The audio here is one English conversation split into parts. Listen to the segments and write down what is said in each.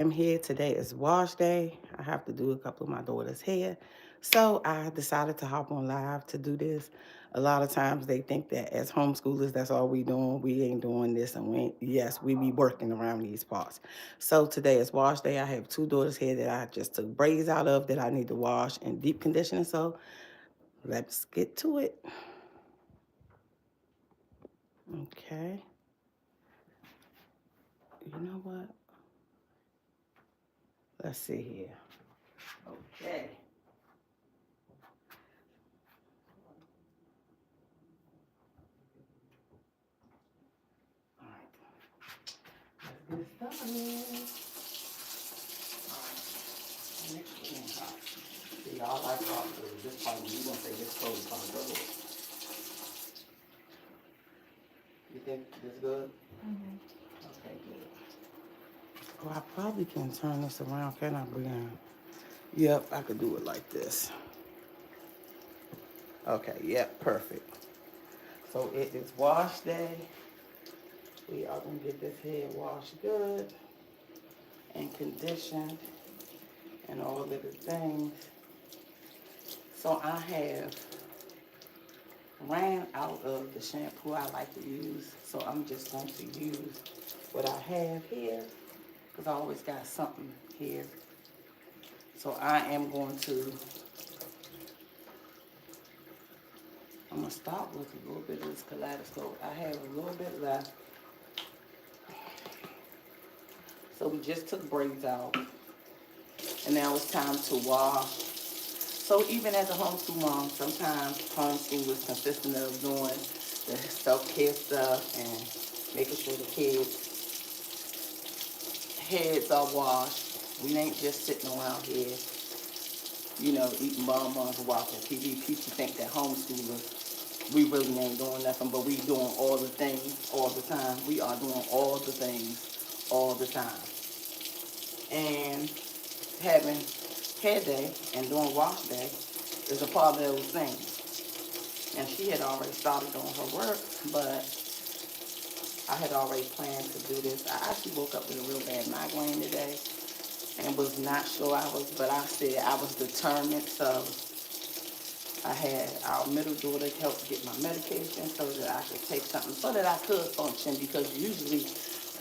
I'm here. Today is wash day. I have to do a couple of my daughter's hair. So I decided to hop on live to do this. A lot of times they think that as homeschoolers, that's all we doing. We ain't doing this. And yes, we be working around these parts. So today is wash day. I have two daughters' hair that I just took braids out of that I need to wash and deep condition. So let's get to it. Okay. You know what? Let's see here. Okay. All right. Let's get started. Next one, see, y'all like hot food. This part, you gonna say this cold is on good. You think this good? Okay, good. Oh, I probably can turn this around, can I, Brianna? Yep, I could do it like this. Okay, yep, perfect. So it is wash day. We are gonna get this hair washed good and conditioned and all of the things. So I have ran out of the shampoo I like to use, so I'm just going to use what I have here because I always got something here. So I'm going to start with a little bit of this kaleidoscope. I have a little bit left. So we just took braids out, and now it's time to wash. So even as a homeschool mom, sometimes homeschool is consistent of doing the self-care stuff and making sure the kids' heads are washed. We ain't just sitting around here, eating bonbons and watching TV. People think that homeschoolers, we really ain't doing nothing, but we doing all the things all the time. We are doing all the things all the time. And having hair day and doing wash day is a part of those things. And she had already started doing her work, but I had already planned to do this. I actually woke up with a real bad migraine today and was not sure but I said I was determined. So I had our middle daughter help get my medication so that I could take something so that I could function, because usually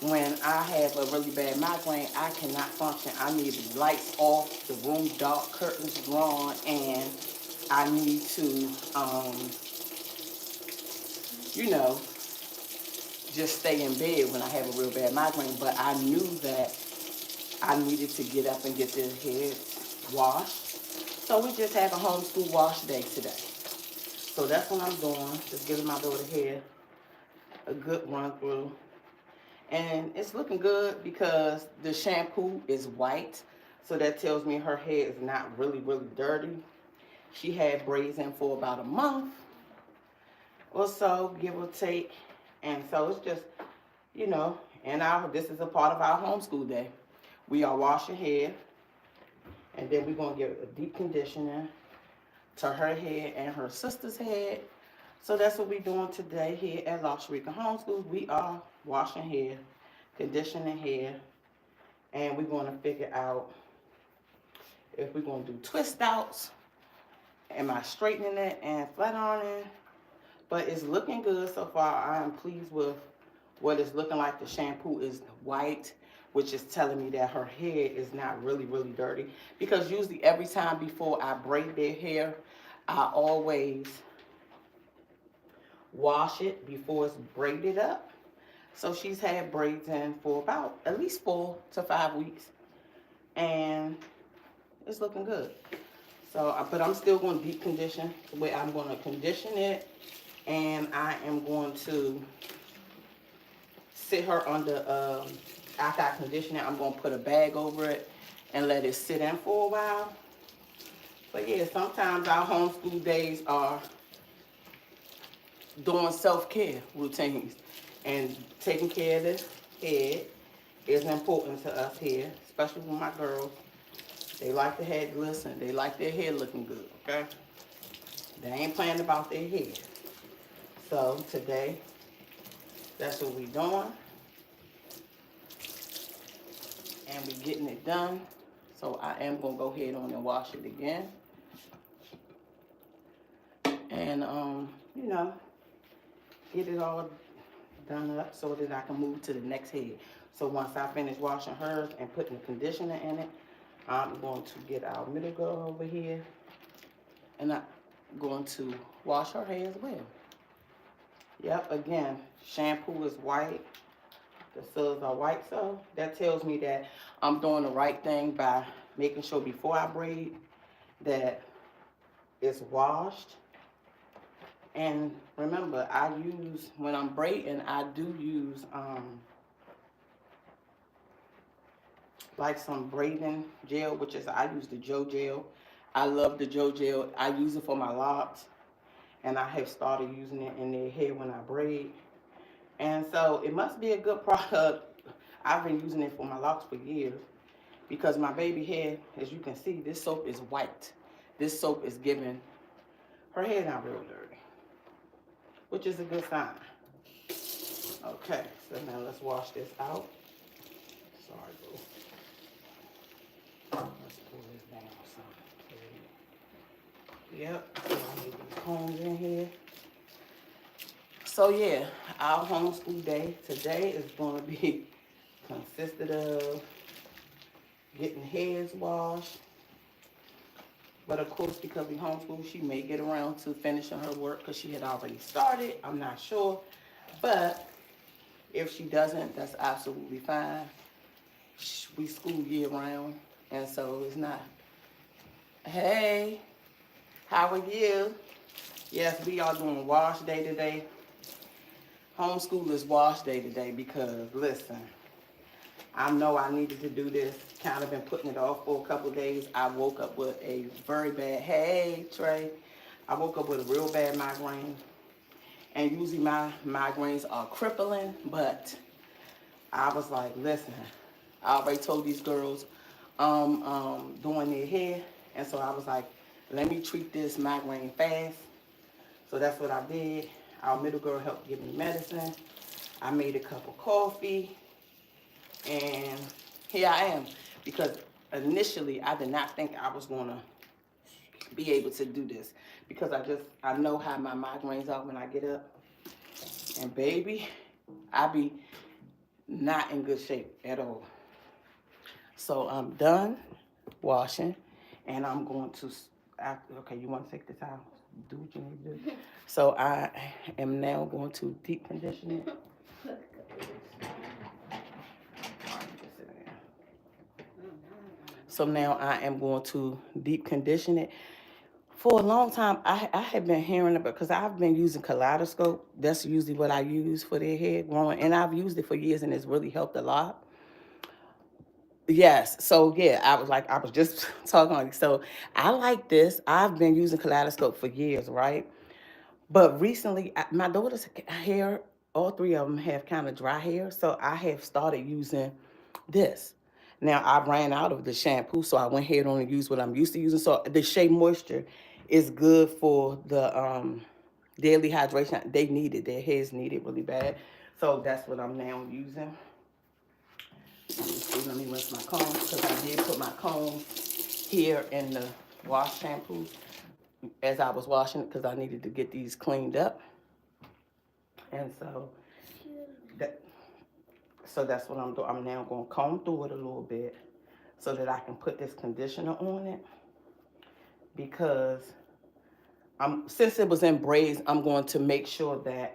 when I have a really bad migraine, I cannot function. I need the lights off, the room dark, curtains drawn, and I need to, you know, just stay in bed when I have a real bad migraine. But I knew that I needed to get up and get the head washed. So we just had a homeschool wash day today. So that's what I'm doing, just giving my daughter hair a good run through. And it's looking good because the shampoo is white. So that tells me her hair is not really, really dirty. She had braids in for about a month or so, give or take. And so it's just, and this is a part of our homeschool day. We are washing hair, and then we're going to give a deep conditioner to her head and her sister's head. So that's what we're doing today here at LaSharika Homeschool. We are washing hair, conditioning hair, and we're going to figure out if we're going to do twist outs. Am I straightening it and flat ironing? But it's looking good so far. I am pleased with what it's looking like. The shampoo is white, which is telling me that her hair is not really, really dirty. Because usually every time before I braid their hair, I always wash it before it's braided up. So she's had braids in for about at least 4 to 5 weeks. And it's looking good. So, but I'm still going to deep condition, where I'm going to condition it, and I am going to sit her under, after I condition it, I'm going to put a bag over it and let it sit in for a while. But yeah, sometimes our homeschool days are doing self-care routines, and taking care of the head is important to us here, especially with my girls. They like the hair glisten. They like their hair looking good, okay? They ain't playing about their hair. So today, that's what we doing. and we're getting it done. So I am gonna go ahead on and wash it again. And you know, get it all done up so that I can move to the next head. So once I finish washing hers and putting the conditioner in it, I'm going to get our middle girl over here, and I'm going to wash her hair as well. Yep, again, shampoo is white. The suds are white, so that tells me that I'm doing the right thing by making sure before I braid that it's washed. And remember, when I'm braiding, I do use like some braiding gel, which is, I use the Joe gel. I love the Joe gel. I use it for my locks, and I have started using it in their hair when I braid. And so it must be a good product. I've been using it for my locks for years because my baby hair, as you can see, this soap is white. This soap is giving her hair not real dirty, which is a good sign. Okay, so now let's wash this out. Sorry, boo. Let's pull this down some. Yep, so I need these combs in here. So yeah, our homeschool day today is going to be consisted of getting hairs washed. But of course, because we homeschool, she may get around to finishing her work because she had already started. I'm not sure. But if she doesn't, that's absolutely fine. We school year round, and so it's not. Hey, how are you? Yes, we are doing wash day today. Homeschoolers wash day today because, listen, I know I needed to do this. Kind of been putting it off for a couple of days. I woke up with a very bad, hey, Trey. I woke up with a real bad migraine. And usually my migraines are crippling, but I was like, listen, I already told these girls doing their hair. And so I was like, let me treat this migraine fast. So that's what I did. Our middle girl helped give me medicine. I made a cup of coffee. And here I am. Because initially, I did not think I was going to be able to do this. Because I know how my migraines are when I get up. And baby, I be not in good shape at all. So I'm done washing. And I'm going to, okay, you want to take this out? Do what you need to do. So I am now going to deep condition it. So now I am going to deep condition it. For a long time, I had been hearing about, because I've been using Kaleidoscope. That's usually what I use for their hair growing. And I've used it for years, and it's really helped a lot. Yes. So, yeah, I was just talking like, so I like this. I've been using Kaleidoscope for years, right? But recently, my daughter's hair, all three of them have kind of dry hair. So I have started using this. Now, I ran out of the shampoo, so I went ahead on and used what I'm used to using. So the Shea Moisture is good for the daily hydration. They need it. Their hairs need it really bad. So that's what I'm now using. Let me rinse my combs, because I did put my combs here in the wash shampoo as I was washing it, because I needed to get these cleaned up. And so that's what I'm doing. I'm now going to comb through it a little bit so that I can put this conditioner on it, because since it was in braids, I'm going to make sure that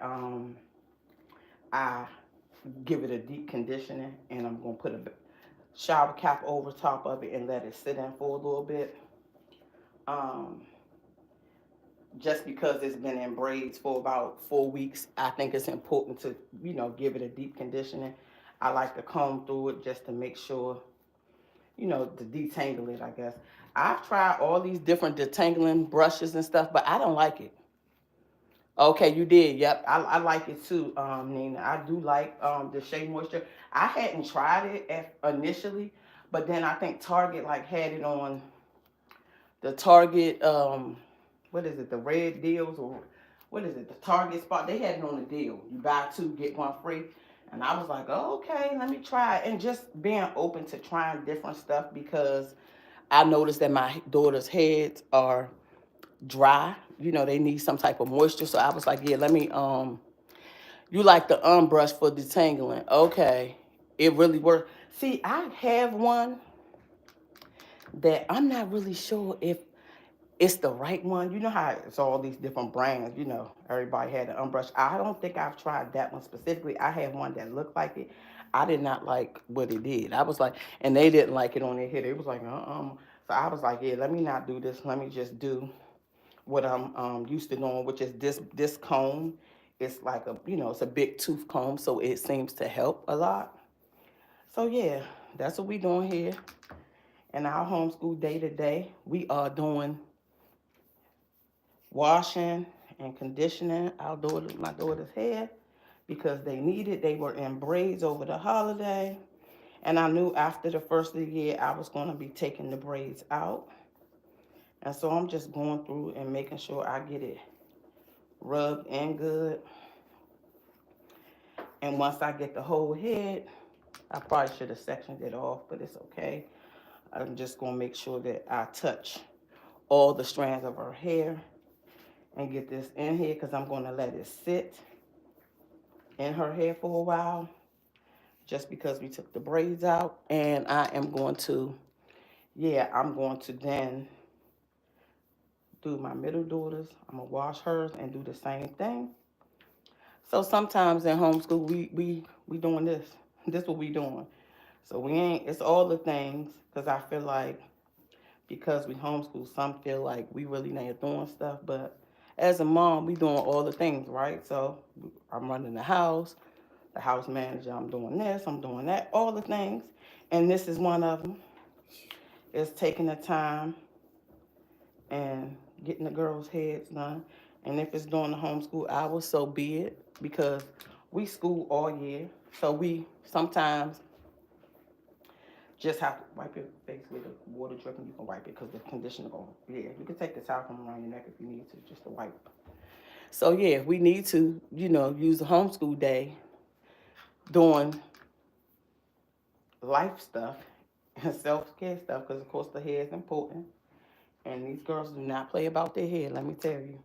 I give it a deep conditioning, and I'm going to put a shower cap over top of it and let it sit in for a little bit. Just because it's been in braids for about 4 weeks, I think it's important to, give it a deep conditioning. I like to comb through it just to make sure, to detangle it, I guess. I've tried all these different detangling brushes and stuff, but I don't like it. Okay, you did. Yep, I like it too, Nina. I do like the Shea Moisture. I hadn't tried it initially, but then I think Target had it on the Target, what is it, the red deals, or what is it, the Target spot. They had it on the deal. You buy two, get one free. And I was like, oh, okay, let me try it. And just being open to trying different stuff because I noticed that my daughter's heads are dry. You know, they need some type of moisture. So I was like, yeah, let me, you like the brush for detangling. Okay. It really works. See, I have one that I'm not really sure if it's the right one. You know how it's all these different brands, you know, everybody had an brush. I don't think I've tried that one specifically. I had one that looked like it. I did not like what it did. I was like, and they didn't like it on their head. It was like, So I was like, yeah, let me not do this. Let me just do what I'm used to doing, which is this comb. It's like a, you know, it's a big tooth comb, so it seems to help a lot. So yeah, that's what we doing here. In our homeschool day to day, we are doing washing and conditioning my daughter's hair because they needed. They were in braids over the holiday, and I knew after the first of the year I was going to be taking the braids out, and so I'm just going through and making sure I get it rubbed in good. And once I get the whole head, I probably should have sectioned it off, but it's okay. I'm just going to make sure that I touch all the strands of her hair and get this in here because I'm going to let it sit in her hair for a while just because we took the braids out. And I am going to, yeah, I'm going to then do my middle daughters. I'm going to wash hers and do the same thing. So sometimes in homeschool, we doing this. This what we doing. So we ain't, it's all the things because I feel like because we homeschool, some feel like we really ain't doing stuff. But as a mom, we doing all the things, right? So I'm running the house manager, I'm doing this, I'm doing that, all the things. And this is one of them, is taking the time and getting the girls' heads done. And if it's during the homeschool hours, so be it, because we school all year. So we sometimes just have to wipe your face with the water dripping. You can wipe it because the conditioner going. Yeah, you can take the towel from around your neck if you need to, just to wipe. So yeah, we need to, you know, use the homeschool day doing life stuff and self-care stuff because of course the hair is important. And these girls do not play about their hair, let me tell you.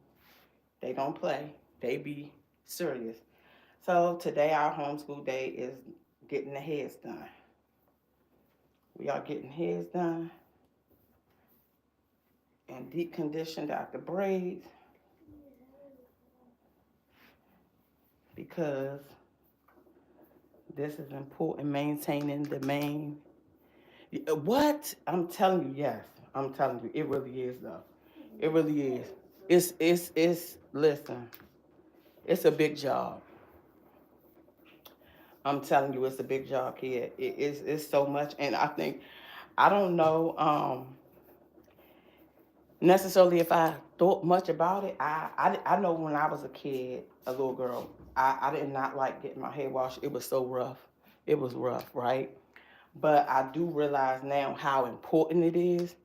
They don't play. They be serious. So today our homeschool day is getting the hairs done. We are getting hairs done and deep conditioned out the braids because this is important, maintaining the main. What? I'm telling you, yes. I'm telling you, it really is though. It really is. Listen, it's a big job. I'm telling you, it's a big job, kid. It's so much. And I think, I don't know necessarily if I thought much about it. I know when I was a kid, a little girl, I did not like getting my hair washed. It was so rough. It was rough, right? But I do realize now how important it is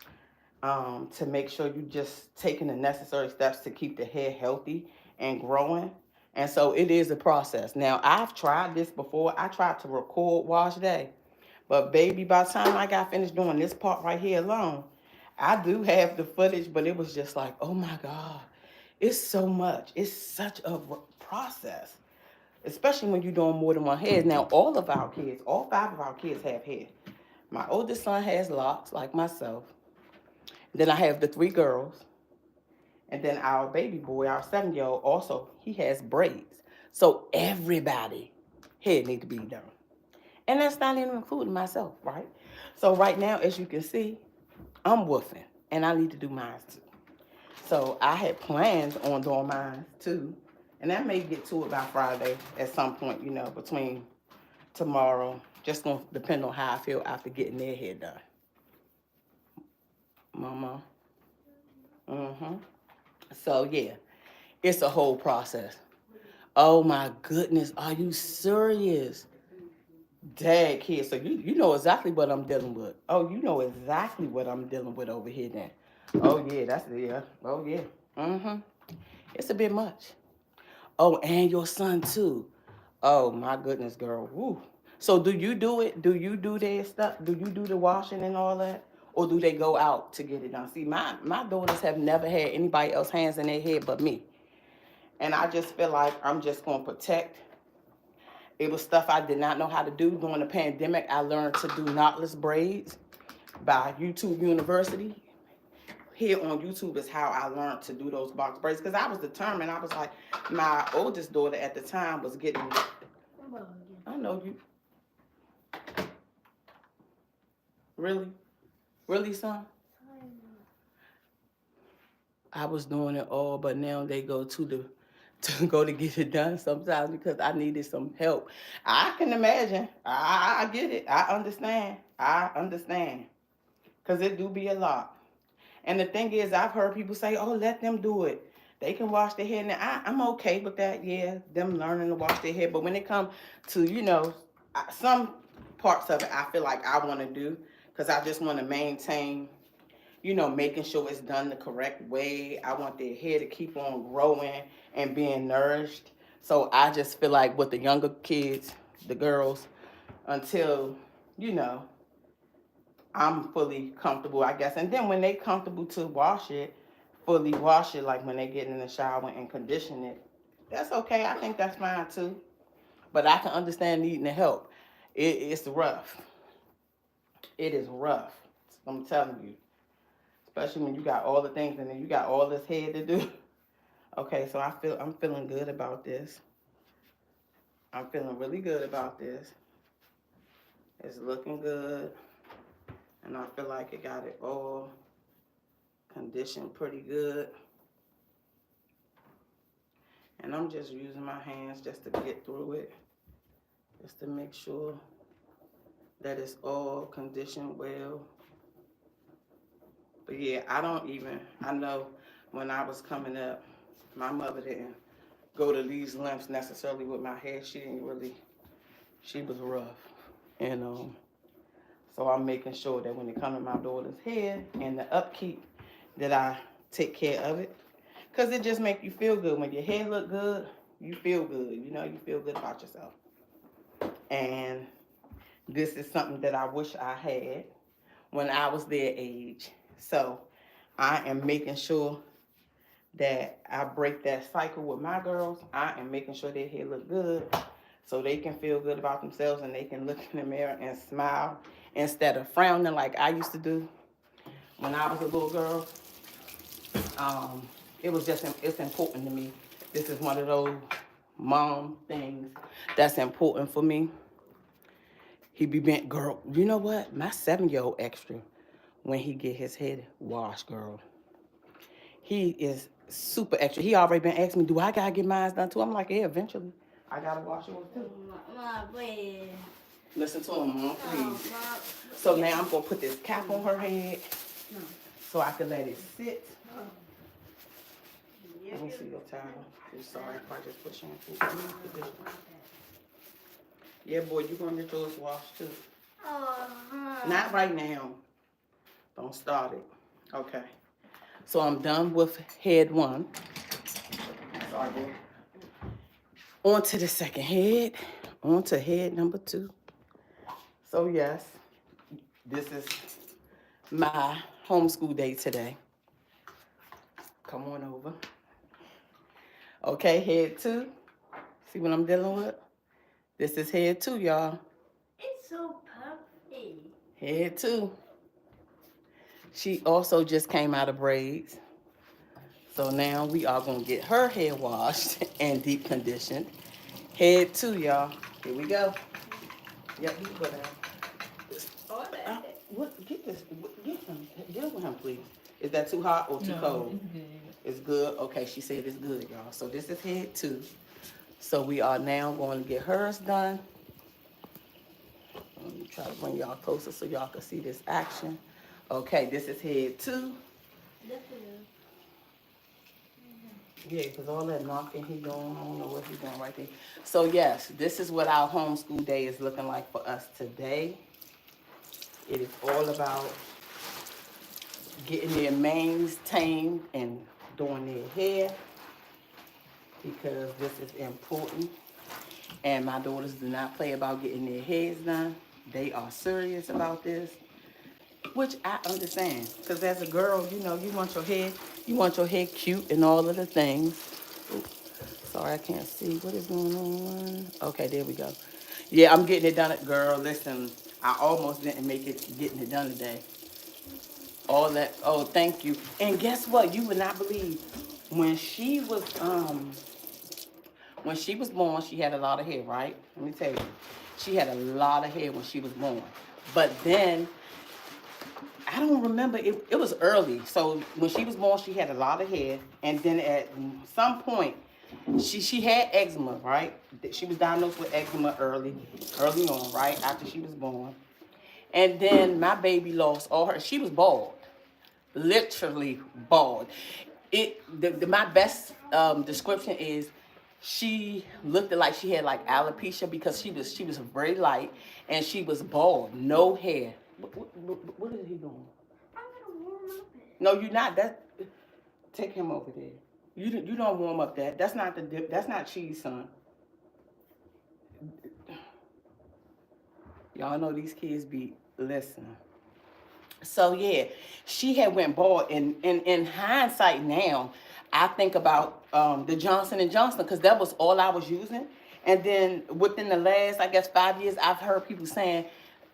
to make sure you just taking the necessary steps to keep the hair healthy and growing. And so it is a process. Now, I've tried this before. I tried to record wash day. But baby, by the time I got finished doing this part right here alone, I do have the footage, but it was just like, oh my God, it's so much. It's such a process, especially when you're doing more than one head. Now, all of our kids, all five of our kids have hair. My oldest son has locks, like myself. Then I have the three girls. And then our baby boy, our 7-year-old, also, he has braids. So everybody head need to be done. And that's not even including myself, right? So right now, as you can see, I'm woofing. And I need to do mine too. So I had plans on doing mine too. And I may get to it by Friday at some point, you know, between tomorrow. Just going to depend on how I feel after getting their hair done. Mama. Mm-hmm. So yeah, it's a whole process. Oh my goodness, are you serious? Dang, kid, so you know exactly what I'm dealing with. Oh, you know exactly what I'm dealing with over here then. Oh yeah, that's yeah. Oh yeah. Mm-hmm. It's a bit much. Oh, and your son too. Oh my goodness, girl. Woo. So do you do it? Do you do their stuff? Do you do the washing and all that? Or do they go out to get it done? See, my daughters have never had anybody else hands in their head but me. And I just feel like I'm just going to protect. It was stuff I did not know how to do during the pandemic. I learned to do knotless braids by YouTube University. Here on YouTube is how I learned to do those box braids because I was determined. I was like, my oldest daughter at the time was getting, I know you. Really? Really, son? I was doing it all, but now they go to go to get it done sometimes because I needed some help. I can imagine. I get it. I understand. I understand. Because it do be a lot. And the thing is, I've heard people say, oh, let them do it. They can wash their hair. Now, I'm okay with that, yeah, them learning to wash their hair. But when it comes to, some parts of it, I feel like I want to do because I just want to maintain, making sure it's done the correct way. I want their hair to keep on growing and being nourished. So I just feel like with the younger kids, the girls, until, you know, I'm fully comfortable, I guess. And then when they comfortable to fully wash it, like when they get in the shower and condition it, that's okay. I think that's fine too. But I can understand needing the help. It's rough. It is rough. I'm telling you. Especially when you got all the things and then you got all this head to do. Okay, so I'm feeling good about this. I'm feeling really good about this. It's looking good. And I feel like it got it all conditioned pretty good. And I'm just using my hands just to get through it. Just to make sure that it's all conditioned well. But yeah, I know when I was coming up, my mother didn't go to these lengths necessarily with my hair. She was rough. And so I'm making sure that when it comes to my daughter's hair and the upkeep, that I take care of it. Because it just makes you feel good. When your hair look good, you feel good. You feel good about yourself. And this is something that I wish I had when I was their age. So I am making sure that I break that cycle with my girls. I am making sure their hair look good so they can feel good about themselves and they can look in the mirror and smile instead of frowning like I used to do when I was a little girl. It's important to me. This is one of those mom things that's important for me. He be bent, girl. You know what? My 7-year-old extra when he get his head washed, girl. He is super extra. He already been asking me, do I gotta get mine done too? I'm like, yeah, eventually. I gotta wash yours too. Listen to him, Mom, please. So now I'm gonna put this cap on her head so I can let it sit. Let me see your towel. I'm sorry if I just put shampoo. Yeah, boy, you're gonna get yours washed too. Not right now. Don't start it. Okay. So I'm done with head 1. Sorry, boy. On to the second head. On to head number 2. So yes, this is my homeschool day today. Come on over. Okay, head 2. See what I'm dealing with? This is head 2, y'all. It's so puffy. Head 2. She also just came out of braids. So now we are going to get her hair washed and deep conditioned. Head 2, y'all. Here we go. Yep, you can go down. Get this. Deal with him, please. Is that too hot or too cold? It's good. It's good? Okay, she said it's good, y'all. So this is head 2. So we are now going to get hers done. Let me try to bring y'all closer so y'all can see this action. Okay, this is head 2. Yeah, because all that knocking he doing, I don't know what he's doing right there. So yes, this is what our homeschool day is looking like for us today. It is all about getting their manes tamed and doing their hair because this is important. And my daughters do not play about getting their heads done. They are serious about this, which I understand. Because as a girl, you know, you want your hair cute and all of the things. Oops, sorry, I can't see. What is going on? Okay, there we go. Yeah, I'm getting it done. Girl, listen, I almost didn't make it getting it done today. All that, oh, thank you. And guess what? You would not believe when she was when she was born, she had a lot of hair, right? Let me tell you. She had a lot of hair when she was born. But then, I don't remember, it was early. So when she was born, she had a lot of hair. And then at some point, she had eczema, right? She was diagnosed with eczema early on, right? After she was born. And then my baby lost all her, she was bald. Literally bald. My best description is she looked like she had like alopecia because she was very light and she was bald, no hair. What is he doing? I'm gonna warm up it. No, you're not. Take him over there. You don't warm up that. That's not cheese, son. Y'all know these kids be listening. So yeah, she had went bald, and in hindsight now, I think about the Johnson and Johnson because that was all I was using. And then within the last, I guess, 5 years, I've heard people saying,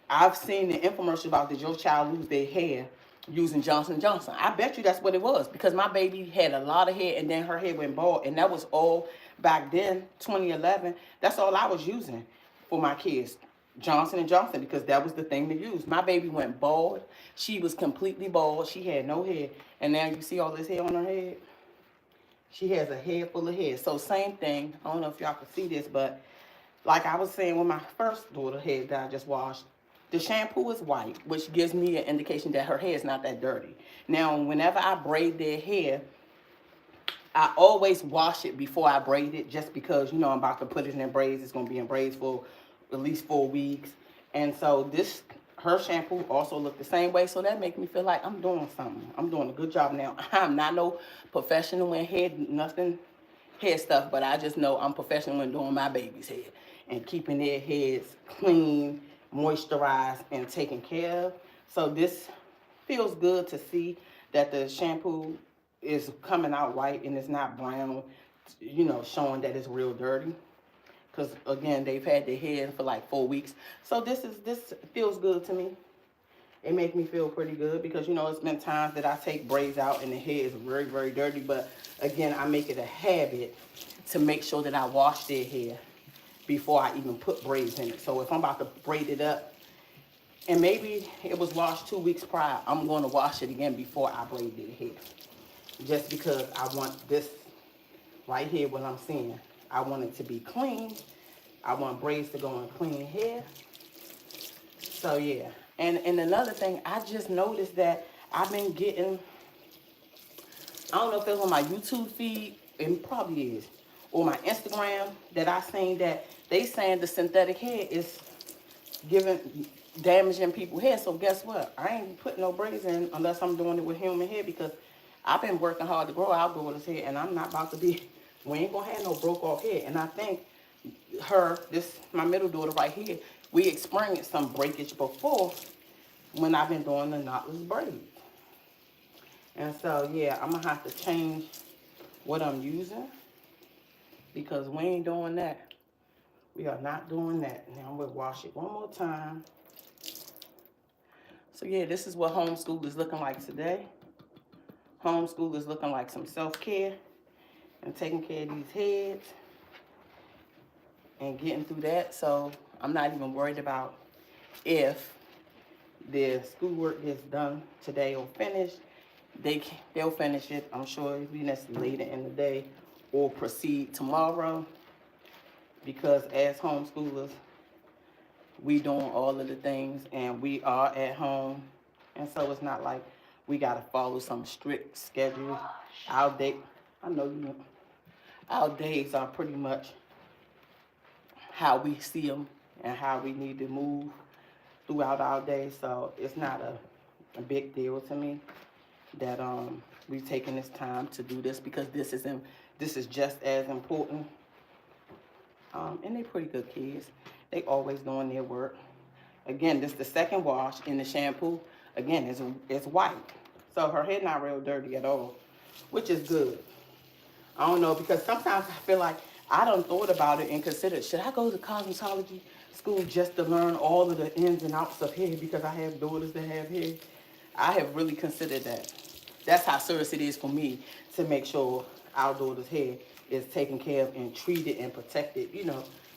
I've seen the infomercial about did your child lose their hair using Johnson and Johnson. I bet you that's what it was because my baby had a lot of hair and then her hair went bald, and that was all back then, 2011. That's all I was using for my kids. Johnson and Johnson because that was the thing to use. My baby went bald. She was completely bald. She had no hair. And now you see all this hair on her head? She has a head full of hair. So same thing. I don't know if y'all can see this, but like I was saying when my first daughter hair that I just washed, the shampoo is white, which gives me an indication that her hair is not that dirty. Now, whenever I braid their hair, I always wash it before I braid it just because, you know, I'm about to put it in braids. It's going to be in braids for at least 4 weeks. And so her shampoo also looked the same way. So that makes me feel like I'm doing something. I'm doing a good job now. I'm not no professional in hair stuff, but I just know I'm professional in doing my baby's hair and keeping their heads clean, moisturized, and taken care of. So this feels good to see that the shampoo is coming out white and it's not brown, you know, showing that it's real dirty. Because again, they've had their hair for like 4 weeks. So this feels good to me. It makes me feel pretty good because, you know, it's been times that I take braids out and the hair is very, very dirty. But again, I make it a habit to make sure that I wash their hair before I even put braids in it. So if I'm about to braid it up, and maybe it was washed 2 weeks prior, I'm going to wash it again before I braid their hair. Just because I want this right here, what I'm seeing. I want it to be clean. I want braids to go in clean hair. So yeah. And another thing, I just noticed that I've been getting, I don't know if it's on my YouTube feed, it probably is, or my Instagram, that I seen that they saying the synthetic hair is damaging people's hair. So guess what? I ain't putting no braids in unless I'm doing it with human hair because I've been working hard to grow our daughter's hair and I'm not about to be, we ain't gonna have no broke off hair. And I think my middle daughter right here, we experienced some breakage before when I've been doing the knotless braids. And so, yeah, I'm gonna have to change what I'm using because we ain't doing that. We are not doing that. Now I'm gonna wash it one more time. So yeah, this is what homeschool is looking like today. Homeschool is looking like some self-care and taking care of these heads and getting through that. So I'm not even worried about if the schoolwork gets done today or finished. They'll finish it. I'm sure it'll be later in the day or proceed tomorrow because as homeschoolers, we doing all of the things and we are at home. And so it's not like we got to follow some strict schedule. Our days are pretty much how we see them and how we need to move throughout our day. So it's not a big deal to me that we've taken this time to do this because this is just as important And they pretty good kids. They always doing their work. Again, this the second wash in the shampoo. Again, it's white. So her hair not real dirty at all, which is good. I don't know, because sometimes I feel like I done thought about it and considered, should I go to cosmetology school just to learn all of the ins and outs of hair because I have daughters that have hair? I have really considered that. That's how serious it is for me to make sure our daughter's hair is taken care of and treated and protected,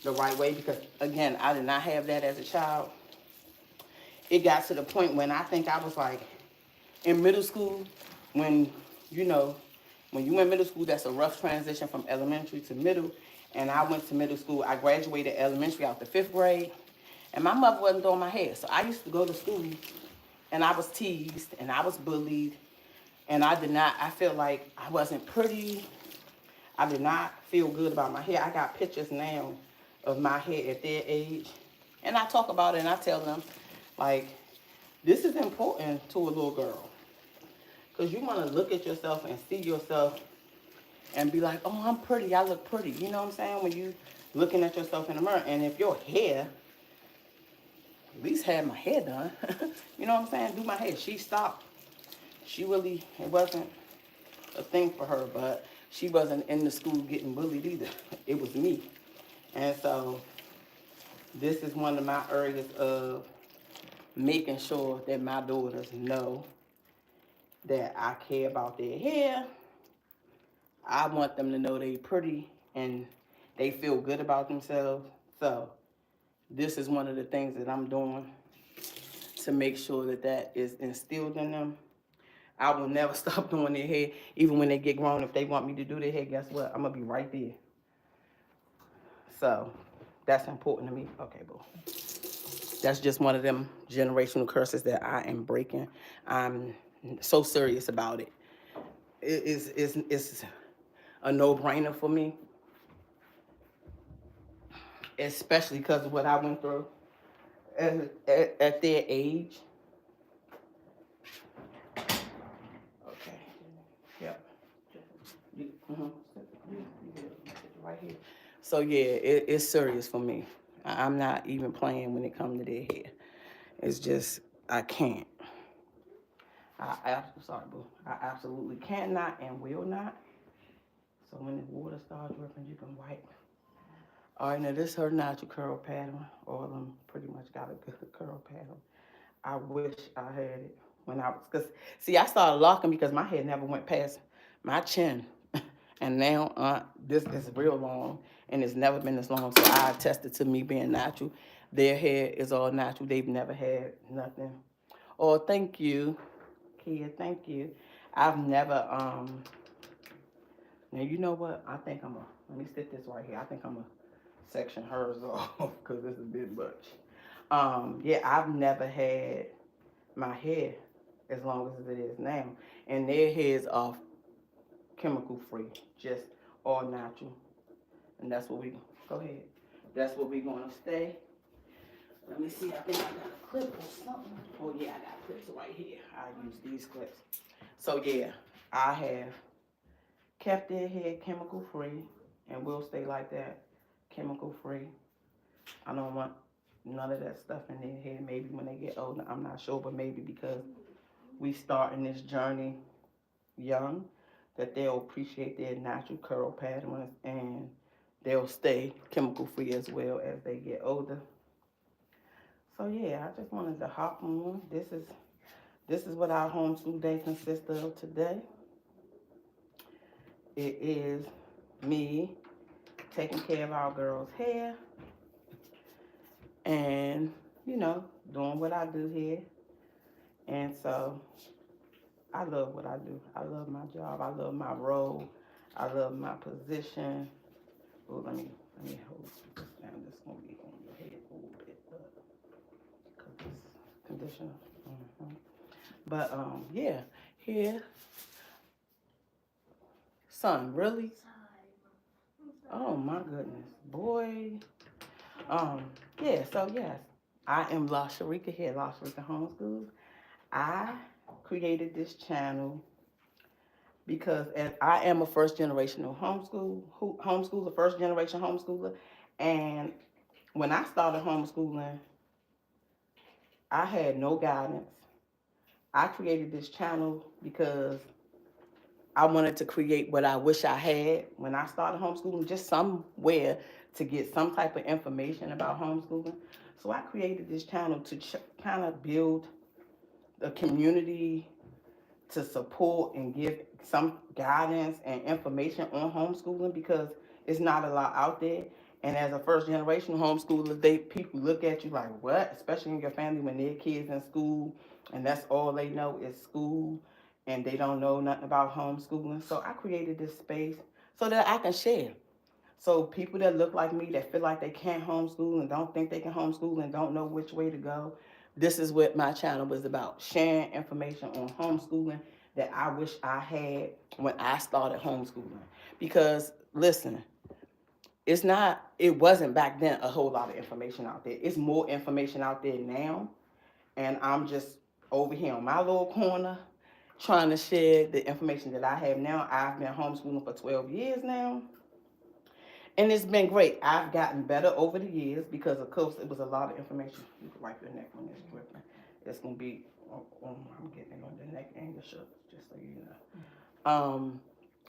the right way. Because again, I did not have that as a child. It got to the point when I think I was like in middle school, when, you know, when you in middle school, that's a rough transition from elementary to middle. And I went to middle school. I graduated elementary out the 5th grade. And my mother wasn't doing my hair. So I used to go to school and I was teased and I was bullied. And I felt like I wasn't pretty. I did not feel good about my hair. I got pictures now of my hair at their age. And I talk about it and I tell them, like, this is important to a little girl. Because you want to look at yourself and see yourself and be like, oh, I'm pretty, I look pretty. You know what I'm saying? When you looking at yourself in the mirror. And if your hair, at least had my hair done, you know what I'm saying? Do my hair. She stopped. She really, it wasn't a thing for her, but she wasn't in the school getting bullied either. It was me. And so this is one of my areas of making sure that my daughters know that I care about their hair. I want them to know they pretty and they feel good about themselves. So this is one of the things that I'm doing to make sure that that is instilled in them. I will never stop doing their hair, even when they get grown. If they want me to do their hair, guess what? I'm gonna be right there. So that's important to me. Okay, boo. That's just one of them generational curses that I am breaking. I'm so serious about it. It's a no-brainer for me, especially because of what I went through at their age. Okay. Yep. Right here. So yeah, it's serious for me. I'm not even playing when it comes to their hair. It's just I can't. Sorry, boo. I absolutely cannot and will not. So when the water starts dripping, you can wipe. All right, now this is her natural curl pattern. All of them pretty much got a good curl pattern. I wish I had it when I was, cause see, I started locking because my hair never went past my chin, and now this is real long, and it's never been this long. So I attested to me being natural. Their hair is all natural. They've never had nothing. Oh, thank you, Kia. Thank you. I've never Now you know what? I think let me stick this right here. I think I'm gonna section hers off because this is a bit much. Yeah, I've never had my hair as long as it is now. And their hairs are chemical free, just all natural. And that's what we, go ahead. That's what we're gonna stay. Let me see, I think I got a clip or something. Oh yeah, I got clips right here. I use these clips. So yeah, I have kept their hair chemical free and will stay like that, chemical free. I don't want none of that stuff in their hair. Maybe when they get older, I'm not sure, but maybe because we start in this journey young, that they'll appreciate their natural curl patterns and they'll stay chemical free as well as they get older. So yeah, I just wanted to hop on. This is what our homeschool day consists of today. It is me taking care of our girls' hair and, doing what I do here. And so I love what I do. I love my job. I love my role. I love my position. Oh, let me hold this down. This is gonna be on your head a little bit, but because this conditioner. But yeah, here, son, really? Oh my goodness, boy. Yeah. So yes, I am LaSharika here, LaSharika Homeschool. I created this channel because as I am a first generation homeschooler, first generation homeschooler, And when I started homeschooling, I had no guidance. I created this channel because I wanted to create what I wish I had when I started homeschooling, just somewhere to get some type of information about homeschooling. So I created this channel to kind of build a community to support and give some guidance and information on homeschooling because it's not a lot out there. And as a first generation homeschooler, people look at you like, what? Especially in your family when their kids in school and that's all they know is school and they don't know nothing about homeschooling. So I created this space so that I can share. So people that look like me that feel like they can't homeschool and don't think they can homeschool and don't know which way to go, this is what my channel was about, sharing information on homeschooling that I wish I had when I started homeschooling. Because listen, it wasn't back then a whole lot of information out there. It's more information out there now. And I'm just over here on my little corner trying to share the information that I have now. I've been homeschooling for 12 years now. And it's been great. I've gotten better over the years because, of course, it was a lot of information. You can wipe your neck when it's dripping. It's going to be, I'm getting it on the neck and the shirt, just so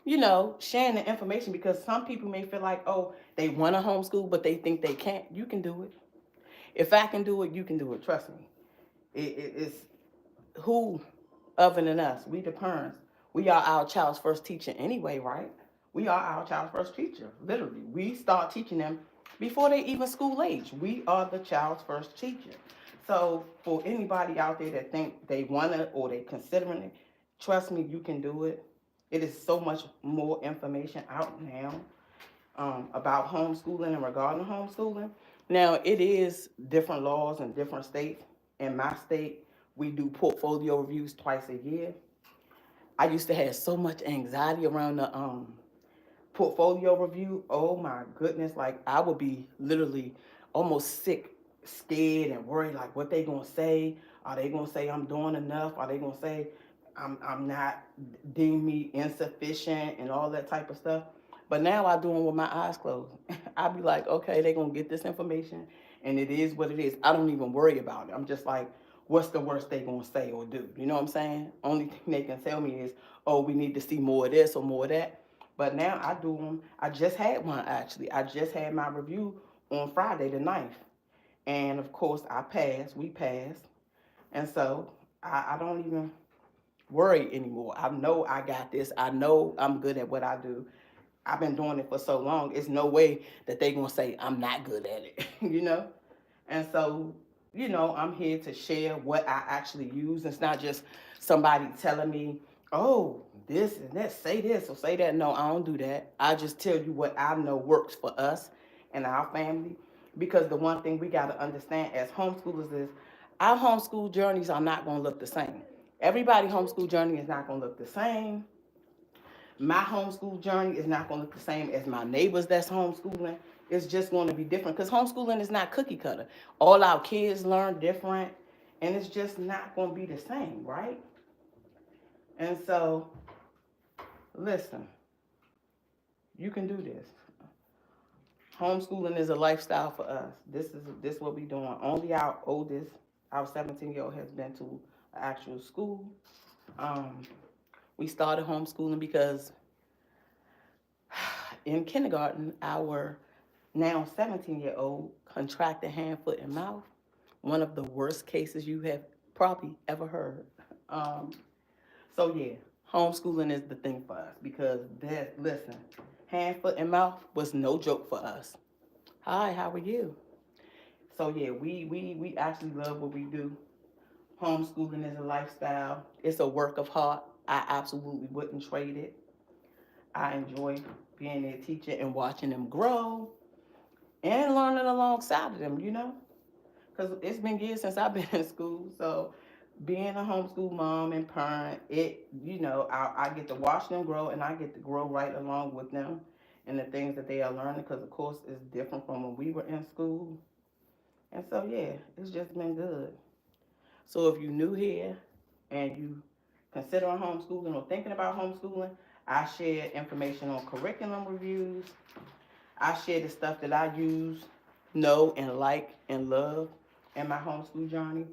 you know. Sharing the information because some people may feel like, oh, they want to homeschool, but they think they can't. You can do it. If I can do it, you can do it. Trust me. It's who other than us? We the parents. We are our child's first teacher anyway, right? We are our child's first teacher. Literally, we start teaching them before they even school age. We are the child's first teacher. So for anybody out there that think they wanna or they considering it, trust me, you can do it. It is so much more information out now about homeschooling and regarding homeschooling. Now, it is different laws in different states. In my state, we do portfolio reviews twice a year. I used to have so much anxiety around the portfolio review. Oh my goodness, like I would be literally almost sick, scared and worried like what they gonna say. Are they gonna say I'm doing enough? Are they gonna say I'm not deem me insufficient and all that type of stuff? But now I do them with my eyes closed. I be like, okay, they gonna get this information and it is what it is. I don't even worry about it. I'm just like, what's the worst they gonna say or do? You know what I'm saying? Only thing they can tell me is, oh, we need to see more of this or more of that. But now I do them. I just had one actually. I just had my review on Friday the 9th. And of course I passed. We passed. And so I don't even worry anymore. I know I got this. I know I'm good at what I do. I've been doing it for so long. It's no way that they gonna say I'm not good at it, you know? And so, I'm here to share what I actually use. It's not just somebody telling me, oh, this and that, say this or say that. No, I don't do that. I just tell you what I know works for us and our family. Because the one thing we got to understand as homeschoolers is our homeschool journeys are not going to look the same. Everybody's homeschool journey is not going to look the same. My homeschool journey is not going to look the same as my neighbors that's homeschooling. It's just going to be different because homeschooling is not cookie cutter. All our kids learn different, and it's just not going to be the same, right? And so, listen, you can do this. Homeschooling is a lifestyle for us. This what we doing. Only our oldest, our 17-year-old, has been to an actual school. Um, we started homeschooling because in kindergarten, our now 17-year-old contracted hand, foot, and mouth. One of the worst cases you have probably ever heard. Um, so yeah, homeschooling is the thing for us because listen, hand, foot, and mouth was no joke for us. Hi, how are you? So yeah, we actually love what we do. Homeschooling is a lifestyle. It's a work of art. I absolutely wouldn't trade it. I enjoy being their teacher and watching them grow and learning alongside of them, because it's been years since I've been in school. So being a homeschool mom and parent, I get to watch them grow and I get to grow right along with them and the things that they are learning because, of course, it's different from when we were in school. And so, yeah, it's just been good. So if you're new here and you considering homeschooling or thinking about homeschooling, I share information on curriculum reviews. I share the stuff that I use, know, and like and love in my homeschool journey.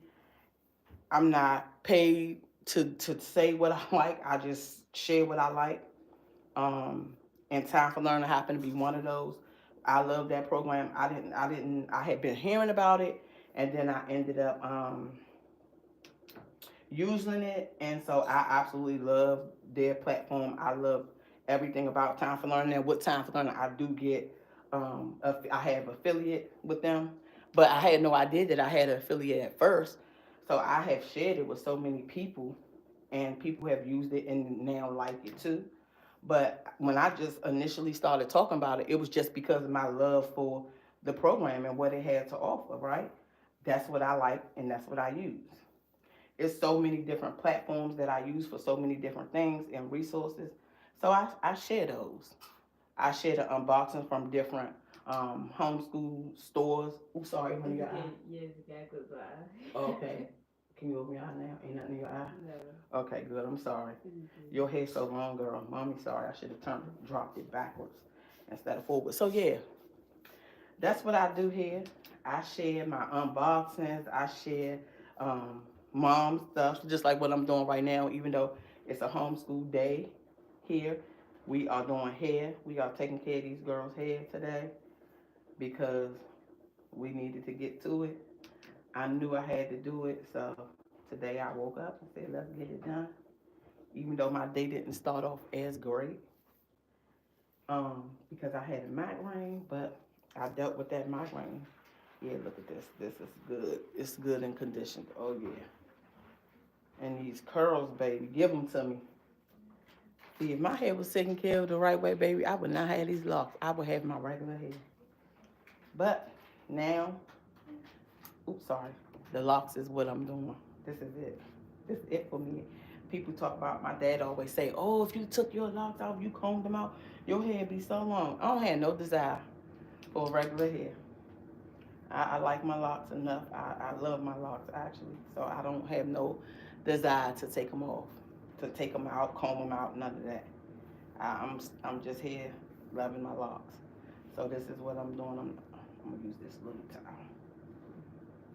I'm not paid to say what I like. I just share what I like. Um, and Time for Learning happened to be one of those. I love that program. I had been hearing about it, and then I ended up using it, and so I absolutely love their platform. I love everything about Time for Learning. And with Time for Learning, I do get, I have affiliate with them, but I had no idea that I had an affiliate at first. So I have shared it with so many people, and people have used it and now like it too. But when I just initially started talking about it, it was just because of my love for the program and what it had to offer, right? That's what I like and that's what I use. It's so many different platforms that I use for so many different things and resources. So I share those. I share the unboxing from different homeschool stores. Oh, sorry, honey, your eye. Yes, you got good eye. Okay. Can you open your eye now? Ain't nothing in your eye? No. Okay, good. I'm sorry. Your hair's so long, girl. Mommy, sorry. I should have dropped it backwards instead of forward. So yeah, that's what I do here. I share my unboxings. I share um, mom stuff, just like what I'm doing right now. Even though it's a homeschool day here, we are doing hair. We are taking care of these girls' hair today because we needed to get to it. I knew I had to do it, so today I woke up and said, let's get it done. Even though my day didn't start off as great, because I had a migraine, but I dealt with that migraine. Yeah, look at this. This is good. It's good and conditioned. Oh yeah. And these curls, baby, give them to me. See, if my hair was taken care of the right way, baby, I would not have these locks. I would have my regular hair. But now, oops, sorry. The locks is what I'm doing. This is it. This is it for me. People talk about, my dad always say, oh, if you took your locks off, you combed them out, your hair be so long. I don't have no desire for regular hair. I like my locks enough. I love my locks actually. So I don't have no desire to take them off, to take them out, comb them out, none of that. I'm just here loving my locks. So this is what I'm doing. I'm gonna use this little towel.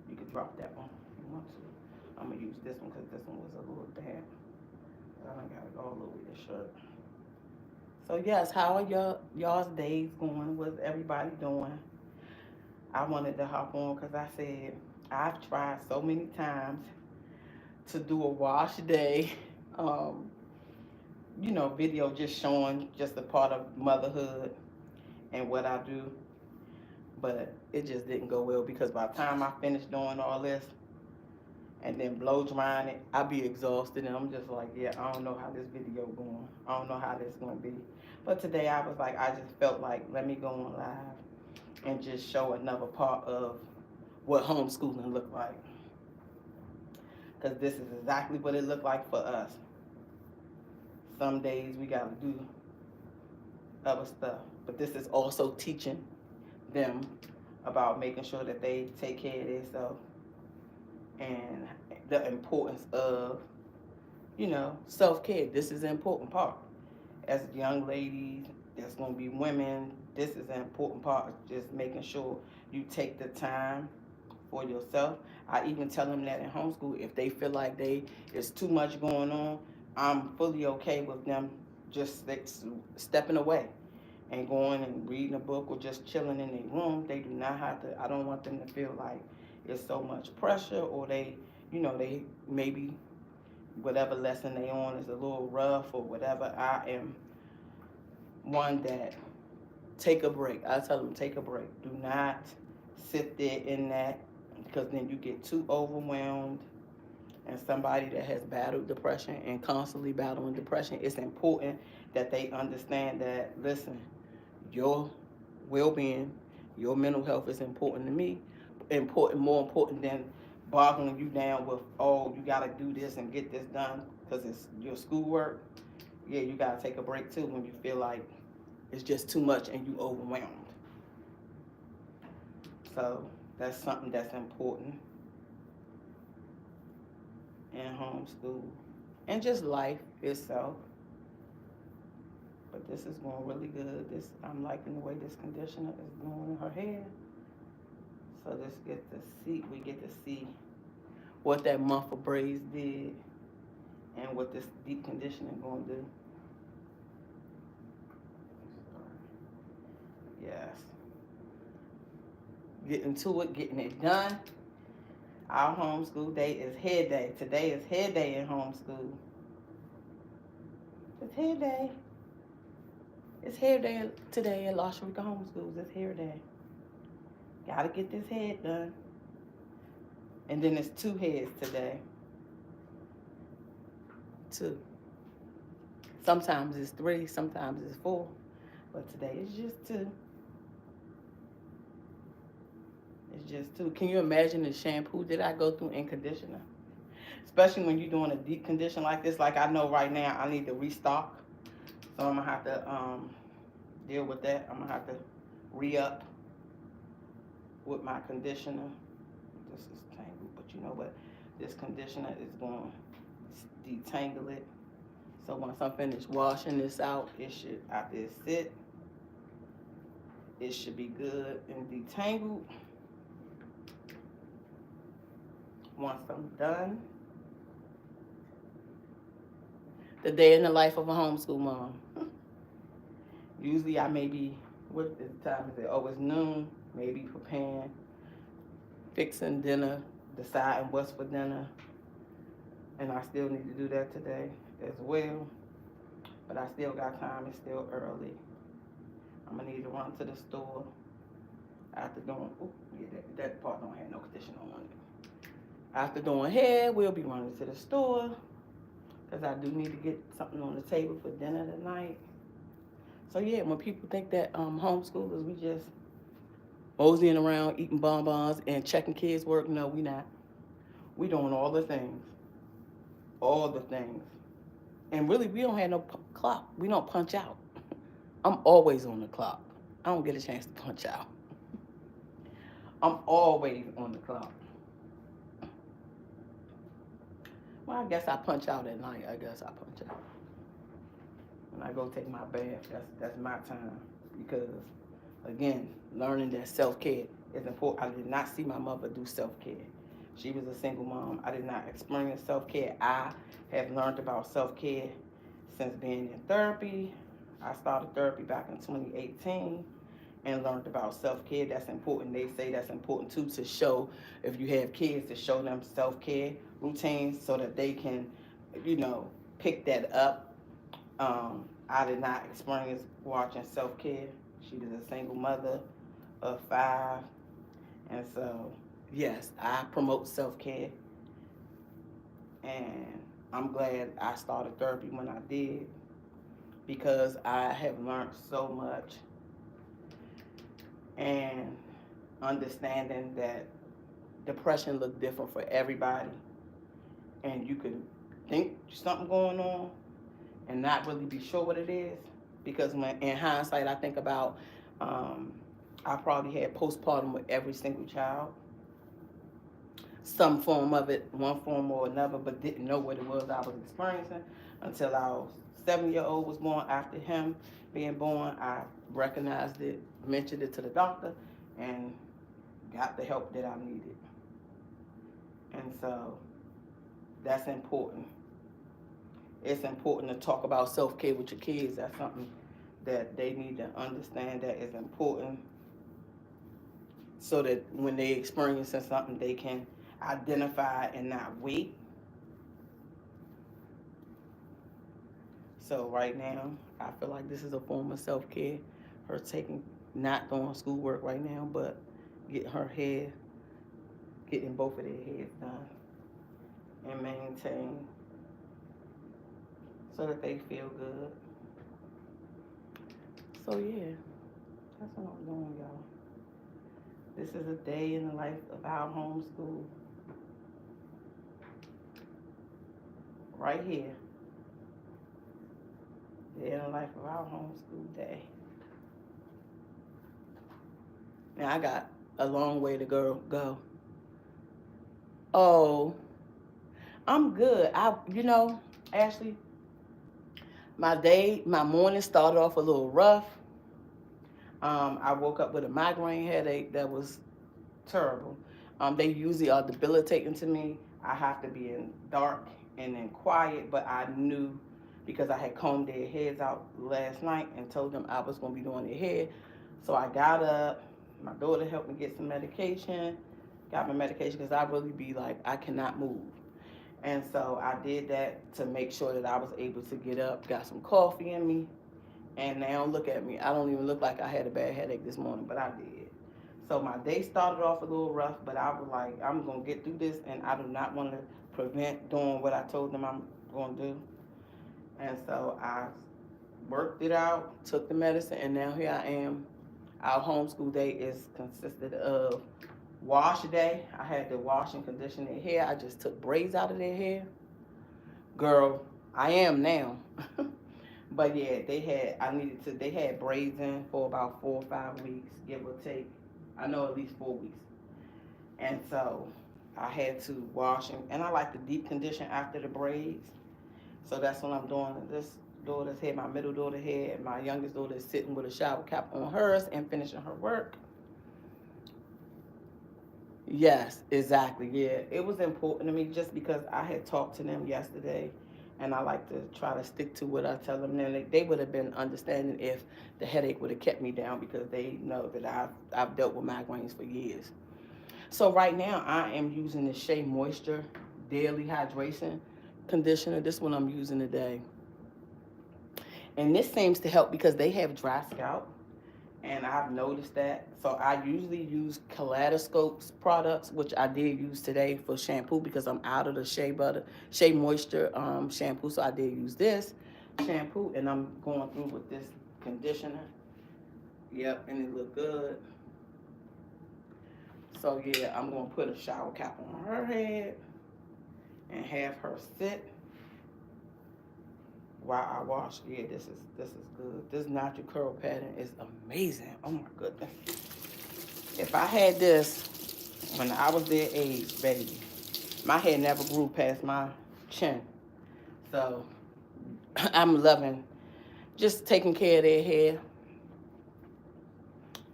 You can drop that one if you want to. I'm gonna use this one because this one was a little damp. I don't got it all over the shirt. So yes, how are y'all's days going? What's everybody doing? I wanted to hop on because I said I've tried so many times to do a wash day, um, video just showing just a part of motherhood and what I do, but it just didn't go well because by the time I finished doing all this and then blow drying it, I'd be exhausted and I'm just like, yeah, I don't know how this video going. I don't know how this gonna be. But today I was like, I just felt like let me go on live and just show another part of what homeschooling looked like. Because this is exactly what it looked like for us. Some days we got to do other stuff. But this is also teaching them about making sure that they take care of themselves and the importance of, self-care. This is an important part. As young ladies, there's going to be women. This is an important part of just making sure you take the time for yourself. I even tell them that in homeschool, if they feel like it's too much going on, I'm fully okay with them just stepping away and going and reading a book or just chilling in their room. They do not have to. I don't want them to feel like it's so much pressure or they maybe whatever lesson they on is a little rough or whatever. I am one that take a break. I tell them take a break. Do not sit there in that because then you get too overwhelmed. And somebody that has battled depression and constantly battling depression, it's important that they understand that, listen, your well-being, your mental health is important to me, more important than boggling you down with, oh, you got to do this and get this done because it's your schoolwork. Yeah, you got to take a break too when you feel like it's just too much and you overwhelmed. So that's something that's important in homeschool and just life itself. But this is going really good. I'm liking the way this conditioner is going in her hair. So we get to see what that month of braids did and what this deep conditioning going to do. Yes. Getting to it, getting it done. Our homeschool day is hair day. Today is hair day in homeschool. It's hair day. It's hair day today at LaSharika Homeschools. It's hair day. Gotta get this head done. And then it's 2 heads today. 2. Sometimes it's 3, sometimes it's 4. But today it's just 2. It's just 2. Can you imagine the shampoo that I go through and conditioner? Especially when you're doing a deep condition like this. Like I know right now I need to restock. So I'm going to have to deal with that. I'm going to have to re-up with my conditioner. This is tangled, but you know what? This conditioner is going to detangle it. So once I'm finished washing this out, after it sit, it should be good and detangled. Once I'm done, the day in the life of a homeschool mom. Usually I may be, what time is it? Oh, it's noon. Maybe preparing, fixing dinner, deciding what's for dinner. And I still need to do that today as well. But I still got time. It's still early. I'm going to need to run to the store after doing, that part don't have no conditioner on it. After doing hair, we'll be running to the store because I do need to get something on the table for dinner tonight. So yeah, when people think that homeschoolers, we just moseying around, eating bonbons and checking kids' work, no, we not. We doing all the things. All the things. And really, we don't have no clock. We don't punch out. I'm always on the clock. I don't get a chance to punch out. I'm always on the clock. Well, I guess I punch out at night. I guess I punch out. When I go take my bath, that's my time. Because, again, learning that self-care is important. I did not see my mother do self-care. She was a single mom. I did not experience self-care. I have learned about self-care since being in therapy. I started therapy back in 2018 and learned about self-care. That's important. They say that's important too, to show, if you have kids, to show them self-care routines so that they can, pick that up. I did not experience watching self-care. She was a single mother of 5. And so, yes, I promote self-care. And I'm glad I started therapy when I did, because I have learned so much. And understanding that depression looks different for everybody. And you can think something going on and not really be sure what it is. Because when in hindsight, I think about, I probably had postpartum with every single child. Some form of it, one form or another, but didn't know what it was I was experiencing until our 7-year-old was born. After him being born, I recognized it, mentioned it to the doctor, and got the help that I needed. And so that's important. It's important to talk about self-care with your kids. That's something that they need to understand that is important, so that when they experiencing something, they can identify and not wait. So right now, I feel like this is a form of self-care. Her not doing schoolwork right now, but getting both of their heads done and maintain so that they feel good. So yeah, that's what I'm doing, y'all. This is a day in the life of our homeschool. Right here. Day in the life of our homeschool day. Now I got a long way to go. Oh, I'm good. Ashley, My morning started off a little rough. I woke up with a migraine headache that was terrible. They usually are debilitating to me. I have to be in dark and in quiet, but I knew because I had combed their heads out last night and told them I was going to be doing their hair. So I got up. My daughter helped me get some medication. Got my medication because I really be like, I cannot move. And so I did that to make sure that I was able to get up, got some coffee in me, and now look at me. I don't even look like I had a bad headache this morning, but I did. So my day started off a little rough, but I was like, I'm going to get through this, and I do not want to prevent doing what I told them I'm going to do. And so I worked it out, took the medicine, and now here I am. Our homeschool day is consisted of wash day. I had to wash and condition their hair. I just took braids out of their hair. Girl, I am now. But yeah, they had braids in for about 4 or 5 weeks, give or take. I know at least 4 weeks. And so I had to wash and I like to deep condition after the braids. So that's what I'm doing. This daughter's hair, my middle daughter's hair, and my youngest daughter is sitting with a shower cap on hers and finishing her work. Yes, exactly. Yeah, it was important to me just because I had talked to them yesterday, and I like to try to stick to what I tell them. And they would have been understanding if the headache would have kept me down because they know that I've dealt with migraines for years. So right now I am using the Shea Moisture Daily Hydration Conditioner. This one I'm using today, and this seems to help because they have dry scalp. And I've noticed that. So I usually use Kaleidoscope's products, which I did use today for shampoo because I'm out of the Shea Moisture shampoo. So I did use this shampoo, and I'm going through with this conditioner. Yep, and it looked good. So yeah, I'm gonna put a shower cap on her head and have her sit while I wash. Yeah, this is good. This natural curl pattern is amazing. Oh my goodness. If I had this when I was their age, baby, my hair never grew past my chin. So I'm loving just taking care of their hair.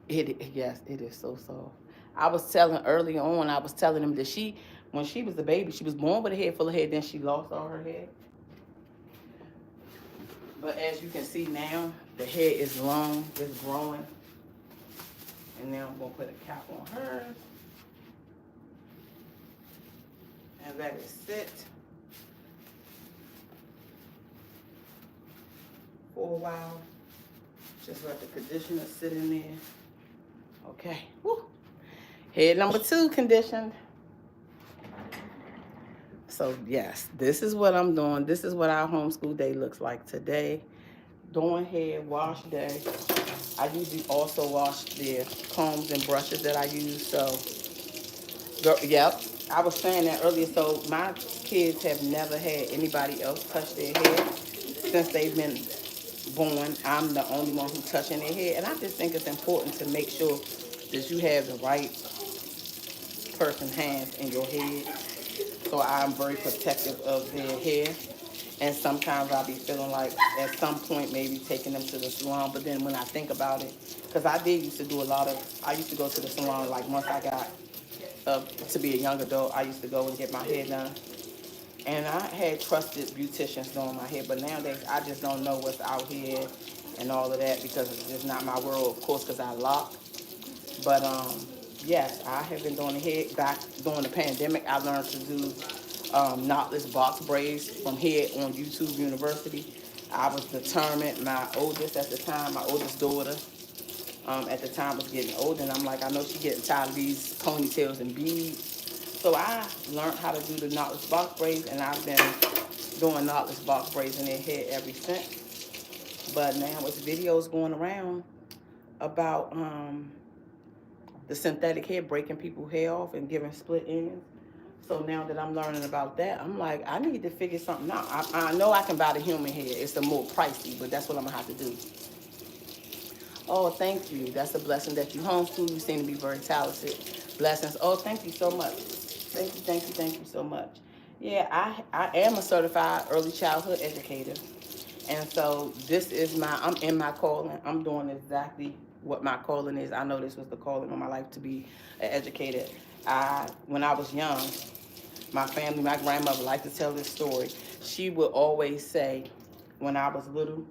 Yes, it is so soft. I was telling early on, I was telling them that when she was a baby, she was born with a head full of hair, then she lost all her hair. But as you can see now, the hair is long, it's growing. And now I'm gonna put a cap on her and let it sit for a while. Just let the conditioner sit in there. Okay, woo. Head number 2 conditioned. So yes, this is what I'm doing. This is what our homeschool day looks like today. Doing hair, wash day. I usually also wash the combs and brushes that I use. So, yep, I was saying that earlier. So my kids have never had anybody else touch their hair since they've been born. I'm the only one who's touching their hair, and I just think it's important to make sure that you have the right person's hands in your head. So I'm very protective of their hair. And sometimes I'll be feeling like at some point maybe taking them to the salon. But then when I think about it, because I did used to do I used to go to the salon like once I got to be a young adult, I used to go and get my hair done. And I had trusted beauticians doing my hair, but nowadays I just don't know what's out here and all of that because it's just not my world, of course, because I lock. But yes, I have been doing the hair. Back during the pandemic, I learned to do knotless box braids from here on YouTube University. I was determined. My oldest at the time, my oldest daughter at the time was getting older, and I'm like, I know she's getting tired of these ponytails and beads. So I learned how to do the knotless box braids, and I've been doing knotless box braids in their hair ever since. But now it's videos going around about the synthetic hair breaking people's hair off and giving split ends. So now that I'm learning about that, I'm like, I need to figure something out. I know I can buy the human hair. It's a more pricey, but that's what I'm going to have to do. Oh, thank you. That's a blessing that you homeschool. You seem to be very talented. Blessings. Oh, thank you so much. Thank you so much. Yeah, I am a certified early childhood educator. And so this is I'm in my calling. I'm doing exactly what my calling is. I know this was the calling of my life to be an educator. When I was young, my family, my grandmother liked to tell this story. She would always say, when I was little,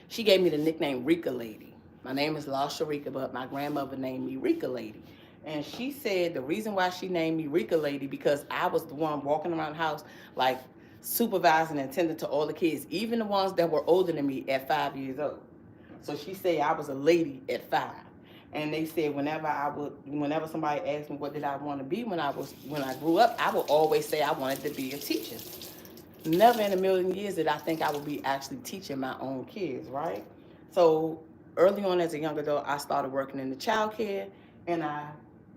she gave me the nickname Rika Lady. My name is LaSharika, but my grandmother named me Rika Lady. And she said the reason why she named me Rika Lady because I was the one walking around the house like supervising and tending to all the kids, even the ones that were older than me at 5 years old. So she said I was a lady at 5. And they said whenever somebody asked me what did I want to be when I grew up, I would always say I wanted to be a teacher. Never in a million years did I think I would be actually teaching my own kids, right? So early on as a young adult, I started working in the child care, and I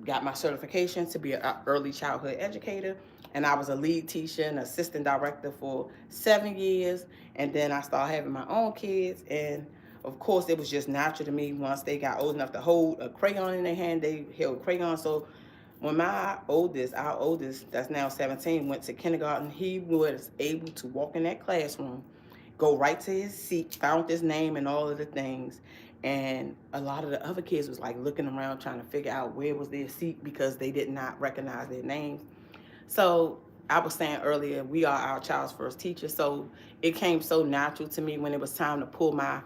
got my certification to be an early childhood educator. And I was a lead teacher and assistant director for 7 years. And then I started having my own kids. And of course, it was just natural to me once they got old enough to hold a crayon in their hand, they held crayons. So when our oldest, that's now 17, went to kindergarten, he was able to walk in that classroom, go right to his seat, found his name and all of the things. And a lot of the other kids was like looking around trying to figure out where was their seat because they did not recognize their names. So I was saying earlier, we are our child's first teacher. So it came so natural to me when it was time to pull my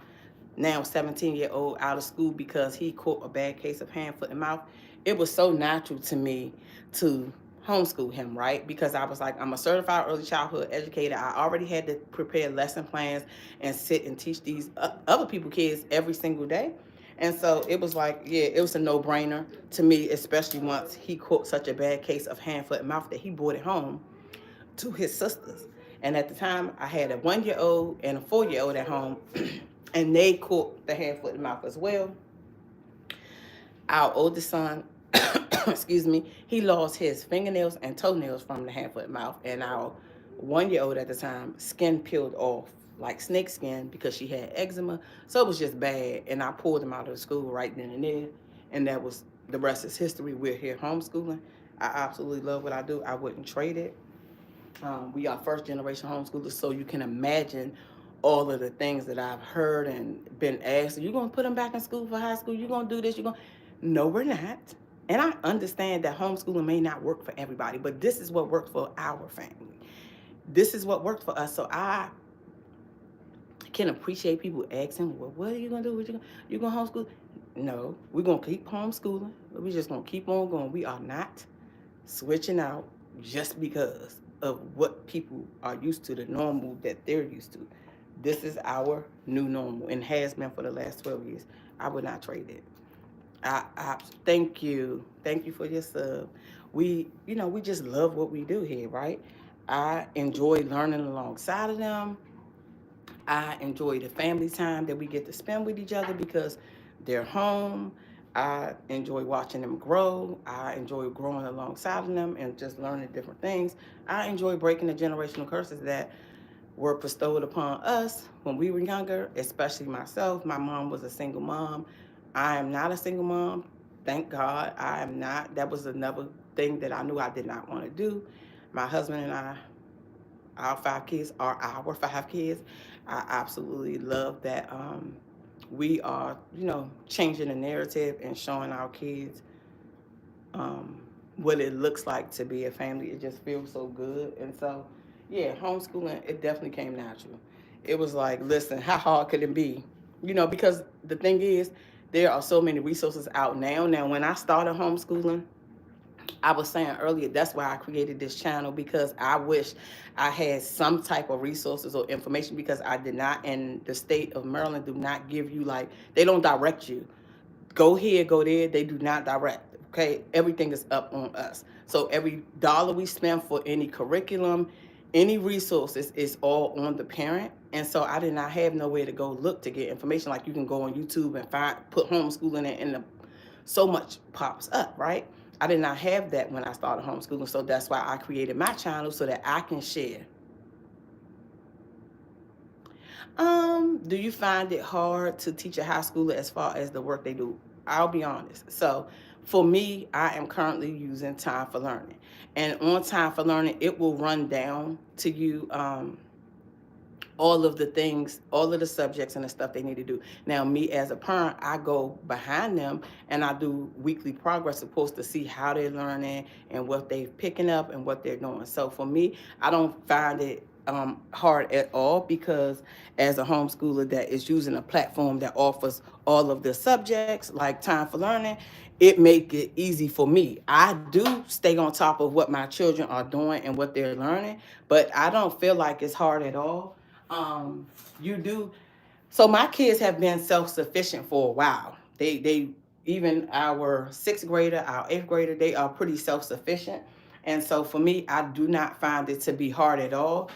now 17-year-old out of school because he caught a bad case of hand, foot, and mouth. It was so natural to me to homeschool him, right? Because I was like, I'm a certified early childhood educator. I already had to prepare lesson plans and sit and teach these other people kids every single day. And so it was like, yeah, it was a no-brainer to me, especially once he caught such a bad case of hand, foot, and mouth that he brought it home to his sisters. And at the time, I had a 1-year-old and a 4-year-old at home, and they caught the hand, foot, and mouth as well. Our oldest son, excuse me, he lost his fingernails and toenails from the hand, foot, and mouth. And our 1-year-old at the time, skin peeled off like snake skin because she had eczema. So it was just bad. And I pulled him out of the school right then and there. And that was the rest is history. We're here homeschooling. I absolutely love what I do. I wouldn't trade it. We are first generation homeschoolers, so you can imagine all of the things that I've heard and been asked. You're going to put them back in school for high school? You're going to do this? No, we're not. And I understand that homeschooling may not work for everybody, but this is what worked for our family. This is what worked for us. So I can appreciate people asking, well, what are you going to do? You going to homeschool? No, we're going to keep homeschooling. We're just going to keep on going. We are not switching out just because of what people are used to, the normal that they're used to. This is our new normal and has been for the last 12 years. I would not trade it. I thank you. Thank you for your sub. We just love what we do here, right? I enjoy learning alongside of them. I enjoy the family time that we get to spend with each other because they're home. I enjoy watching them grow. I enjoy growing alongside of them and just learning different things. I enjoy breaking the generational curses that were bestowed upon us when we were younger, especially myself. My mom was a single mom. I am not a single mom. Thank God I am not. That was another thing that I knew I did not want to do. My husband and I, our 5 kids are our 5 kids. I absolutely love that we are, changing the narrative and showing our kids what it looks like to be a family. It just feels so good. And so, yeah, homeschooling, it definitely came natural. It was like, listen, how hard could it be? Because the thing is, there are so many resources out now. Now, when I started homeschooling, I was saying earlier, that's why I created this channel because I wish I had some type of resources or information because I did not, and the state of Maryland do not give you they don't direct you. Go here, go there. They do not direct, okay? Everything is up on us. So every dollar we spend for any curriculum, any resources is all on the parent. And so I did not have nowhere to go look to get information. Like you can go on YouTube and put homeschooling and so much pops up, right? I did not have that when I started homeschooling, so that's why I created my channel so that I can share. Do you find it hard to teach a high schooler as far as the work they do? I'll be honest. So for me, I am currently using Time for Learning. And on Time for Learning, it will run down to you all of the things, all of the subjects and the stuff they need to do. Now, me as a parent, I go behind them and I do weekly progress reports to see how they're learning and what they're picking up and what they're doing. So for me, I don't find it hard at all, because as a homeschooler that is using a platform that offers all of the subjects like time for learning, it make it easy for me. I do stay on top of what my children are doing and what they're learning, but I don't feel like it's hard at all. You do. So my kids have been self-sufficient for a while. They even our sixth grader, our eighth grader, they are pretty self-sufficient. And so for me, I do not find it to be hard at all.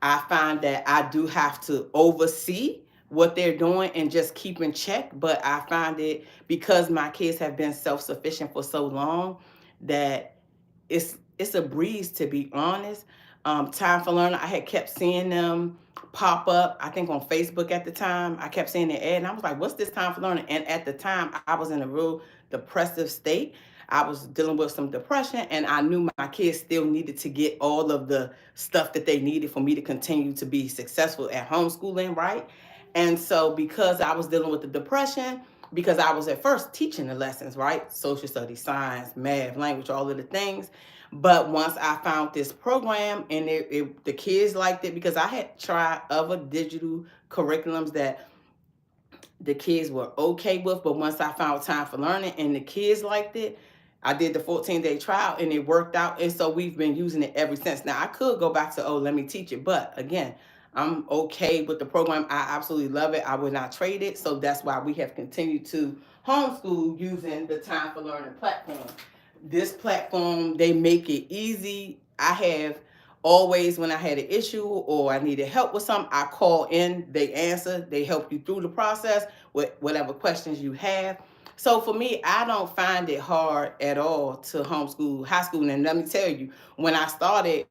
I find that I do have to oversee what they're doing and just keep in check. But I find it, because my kids have been self-sufficient for so long, that it's a breeze, to be honest. Time for learning, I had kept seeing them pop up, I think on Facebook at the time. I kept seeing the ad and I was like, what's this time for learning? And at the time, I was in a real depressive state. I was dealing with some depression, and I knew my kids still needed to get all of the stuff that they needed for me to continue to be successful at homeschooling, right? And so because I was dealing with the depression, because I was at first teaching the lessons, right? Social studies, science, math, language, all of the things. But once I found this program and the kids liked it, because I had tried other digital curriculums that the kids were okay with, but once I found time for learning and the kids liked it, I did the 14-day trial and it worked out. And so we've been using it ever since. Now I could go back to, oh, let me teach it. But again, I'm okay with the program. I absolutely love it. I would not trade it. So that's why we have continued to homeschool using the time for learning platform. This platform, they make it easy. I have always, when I had an issue or I needed help with something, I call in, they answer, they help you through the process with whatever questions you have. So for me, I don't find it hard at all to homeschool high school. And let me tell you, when I started,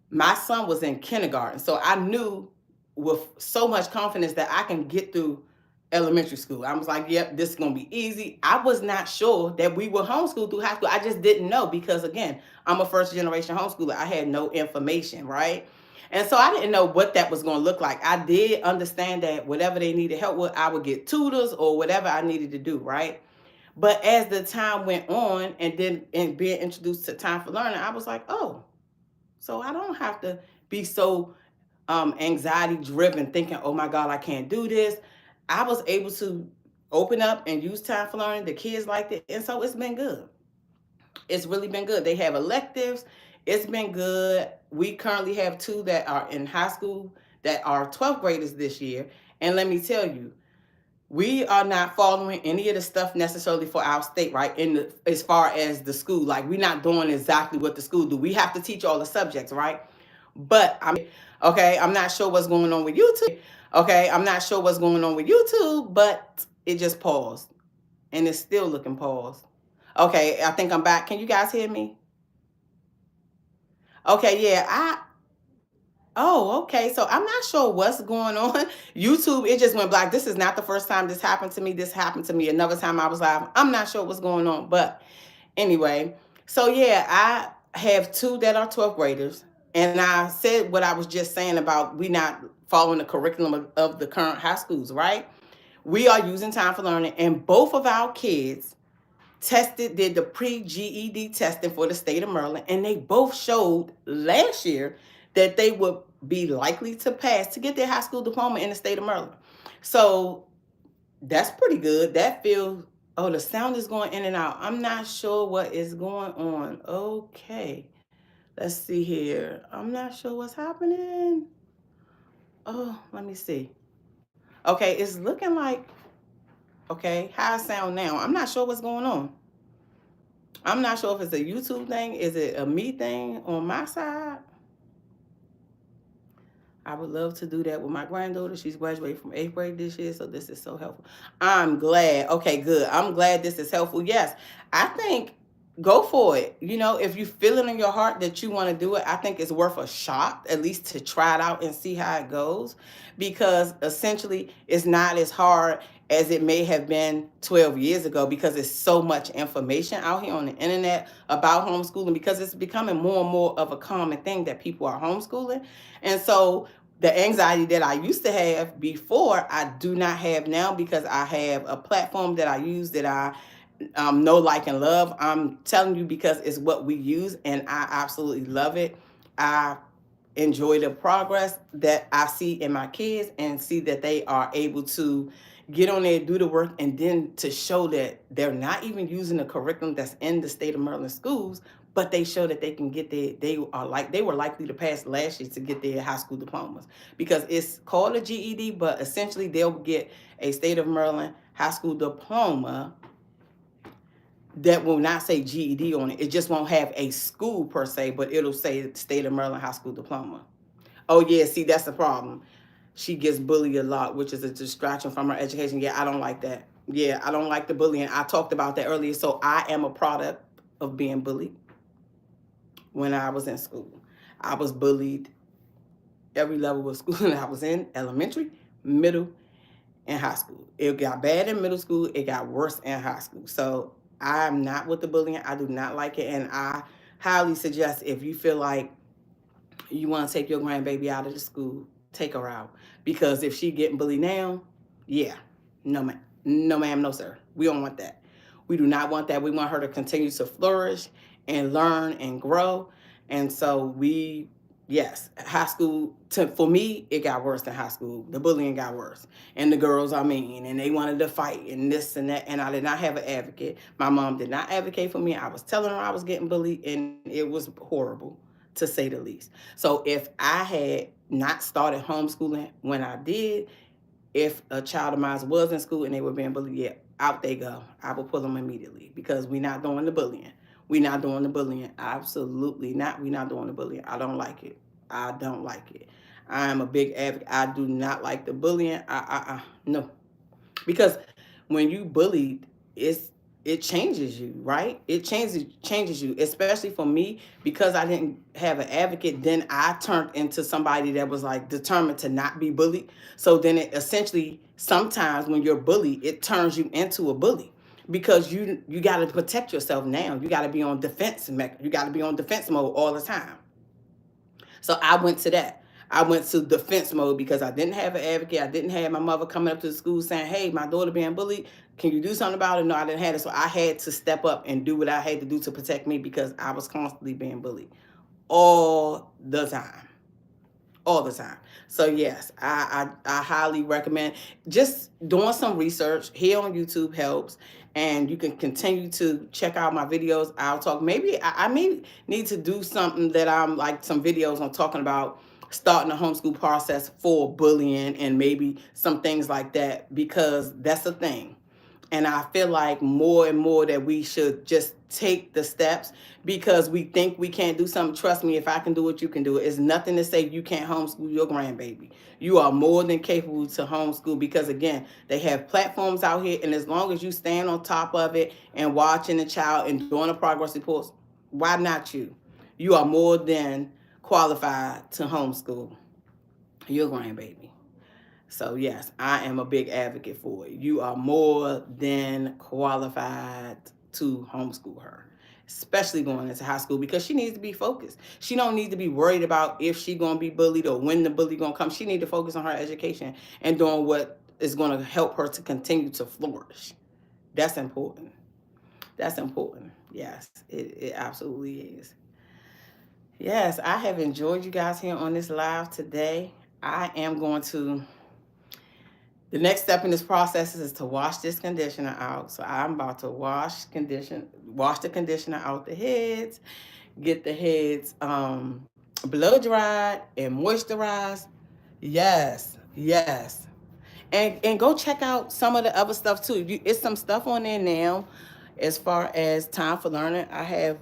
my son was in kindergarten. So I knew with so much confidence that I can get through elementary school. I was like, yep, this is going to be easy. I was not sure that we would homeschool through high school. I just didn't know, because again, I'm a first generation homeschooler. I had no information, right? And so I didn't know what that was going to look like. I did understand that whatever they needed help with, I would get tutors or whatever I needed to do, right? But as the time went on and being introduced to time for learning, I was like, oh, so I don't have to be so anxiety driven, thinking, oh my God, I can't do this. I was able to open up and use time for learning. The kids liked it. And so it's been good. It's really been good. They have electives. It's been good. We currently have two that are in high school that are 12th graders this year. And let me tell you, we are not following any of the stuff necessarily for our state, right? As far as the school, like we're not doing exactly what the school do. We have to teach all the subjects, right? But I'm not sure what's going on with YouTube. Okay, I'm not sure what's going on with YouTube, but it just paused, and it's still looking paused. Okay, I think I'm back. Can you guys hear me? Okay, yeah, Oh, okay. So I'm not sure what's going on. YouTube, it just went black. This is not the first time this happened to me. This happened to me another time I was live. I'm not sure what's going on. But anyway, so yeah, I have two that are 12th graders. And I said what I was just saying about we not following the curriculum of the current high schools, right? We are using time for learning. And both of our kids did the pre-GED testing for the state of Maryland, and they both showed last year that they would be likely to pass to get their high school diploma in the state of Maryland. So that's pretty good. That feels, oh, the sound is going in and out. I'm not sure what is going on. Okay, let's see here. I'm not sure what's happening. Oh, let me see. Okay, it's looking like, okay, how I sound now. I'm not sure what's going on. I'm not sure if it's a YouTube thing. Is it a me thing on my side? I would love to do that with my granddaughter. She's graduating from 8th grade this year, so this is so helpful. I'm glad. Okay, good. I'm glad this is helpful. Yes, I think go for it. You know, if you feel it in your heart that you want to do it, I think it's worth a shot, at least to try it out and see how it goes, because essentially it's not as hard as it may have been 12 years ago, because there's so much information out here on the internet about homeschooling, because it's becoming more and more of a common thing that people are homeschooling. And so the anxiety that I used to have before, I do not have now because I have a platform that I use that I know, like, and love. I'm telling you because it's what we use, and I absolutely love it. I enjoy the progress that I see in my kids and see that they are able to get on there, do the work, and then to show that they're not even using the curriculum that's in the state of Maryland schools, but they show that they can get they were likely to pass last year to get their high school diplomas, because it's called a GED, but essentially they'll get a state of Maryland high school diploma that will not say GED on it. It just won't have a school per se, but it'll say state of Maryland high school diploma. Oh yeah, see, that's the problem. She gets bullied a lot, which is a distraction from her education. Yeah, I don't like that. Yeah, I don't like the bullying. I talked about that earlier. So I am a product of being bullied when I was in school. I was bullied every level of school that I was in: elementary, middle, and high school. It got bad in middle school. It got worse in high school. So I'm not with the bullying. I do not like it. And I highly suggest, if you feel like you want to take your grandbaby out of the school, take her out. Because if she getting bullied now, yeah, no ma'am, no ma'am, no sir. We don't want that. We do not want that. We want her to continue to flourish and learn and grow. And so yes, high school, for me, it got worse than high school. The bullying got worse. And the girls, I mean, and they wanted to fight and this and that. And I did not have an advocate. My mom did not advocate for me. I was telling her I was getting bullied, and it was horrible, to say the least. So if I had not started homeschooling when I did, if a child of mine was in school and they were being bullied, yeah, out they go. I will pull them immediately, because we're not doing the bullying. We're not doing the bullying. Absolutely not. We're not doing the bullying. I don't like it. I don't like it. I am a big advocate. I do not like the bullying. No. Because when you bullied, it changes you, right? It changes you, especially for me, because I didn't have an advocate. Then I turned into somebody that was like determined to not be bullied. So then it essentially, sometimes when you're bullied, it turns you into a bully, because you got to protect yourself now. You got to be on defense. You got to be on defense mode all the time. So I went to that. I went to defense mode because I didn't have an advocate. I didn't have my mother coming up to the school saying, hey, my daughter being bullied. Can you do something about it? No, I didn't have it. So I had to step up and do what I had to do to protect me, because I was constantly being bullied all the time. All the time. So yes, I highly recommend just doing some research here on YouTube helps, and you can continue to check out my videos. I'll talk. Maybe I may need to do something that I'm like some videos on talking about starting the homeschool process for bullying and maybe some things like that, because that's a thing. And I feel like more and more that we should just take the steps, because we think we can't do something. Trust me, if I can do it, you can do it. It's nothing to say you can't homeschool your grandbaby. You are more than capable to homeschool, because again, they have platforms out here, and as long as you stand on top of it and watching the child and doing the progress reports, why not you? You are more than qualified to homeschool your grandbaby. So yes, I am a big advocate for it. You are more than qualified to homeschool her, especially going into high school, because she needs to be focused. She don't need to be worried about if she gonna be bullied or when the bully gonna come. She need to focus on her education and doing what is gonna help her to continue to flourish. That's important. That's important. Yes, it absolutely is. Yes, I have enjoyed you guys here on this live today. I am going to The next step in this process is to wash this conditioner out. So I'm about to wash the conditioner out the heads, get the heads blow dried and moisturized. Yes, yes. And go check out some of the other stuff too. It's some stuff on there now as far as time for learning. I have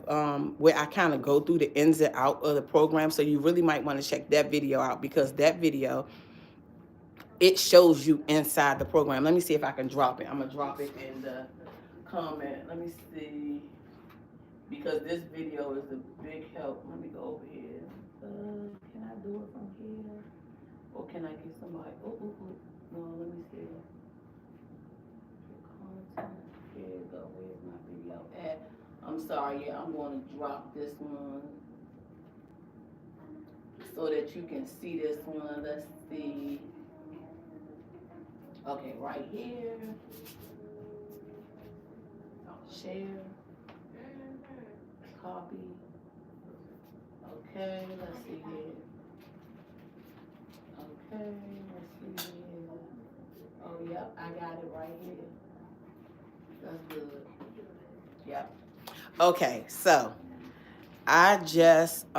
where I kind of go through the ins and out of the program. So you really might want to check that video out, because that video, it shows you inside the program. Let me see if I can drop it. I'm gonna drop it in the comment. Let me see, because this video is a big help. Let me go over here. Can I do it from here, or can I get somebody? No, let me see. Content. Here you go. Where's my video at? I'm sorry. Yeah, I'm gonna drop this one. so that you can see this one. Let's see. Okay, right here. I'll share. Copy. Okay, let's see here. Okay, let's see here. Oh, yep, I got it right here. That's good. Yep. Okay, so I just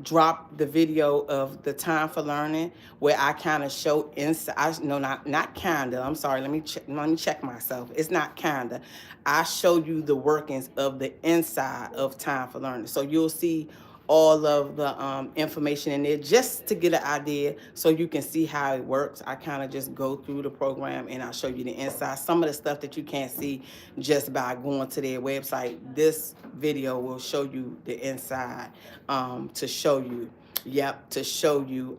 dropped the video of the time for learning where I kind of show inside. No, not kinda. I'm sorry. Let me check myself. It's not kinda. I show you the workings of the inside of time for learning. So you'll see all of the information in there just to get an idea so you can see how it works. I kind of just go through the program and I'll show you the inside. Some of the stuff that you can't see just by going to their website. This video will show you the inside to show you. Yep, to show you.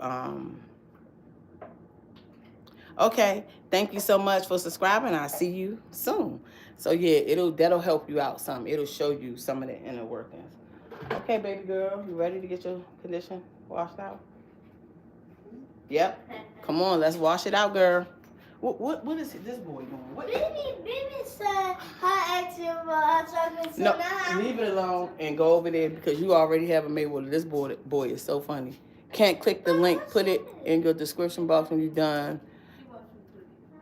Okay, thank you so much for subscribing. I'll see you soon. So yeah, that'll help you out some. It'll show you some of the inner workings. Okay, baby girl, you ready to get your condition washed out? Yep. Come on, let's wash it out, girl. What is this boy doing? Baby said her action for chocolate. So no, now leave it alone and go over there because you already have a Mayweather. This boy is so funny. Can't click the link. Put it in your description box when you're done.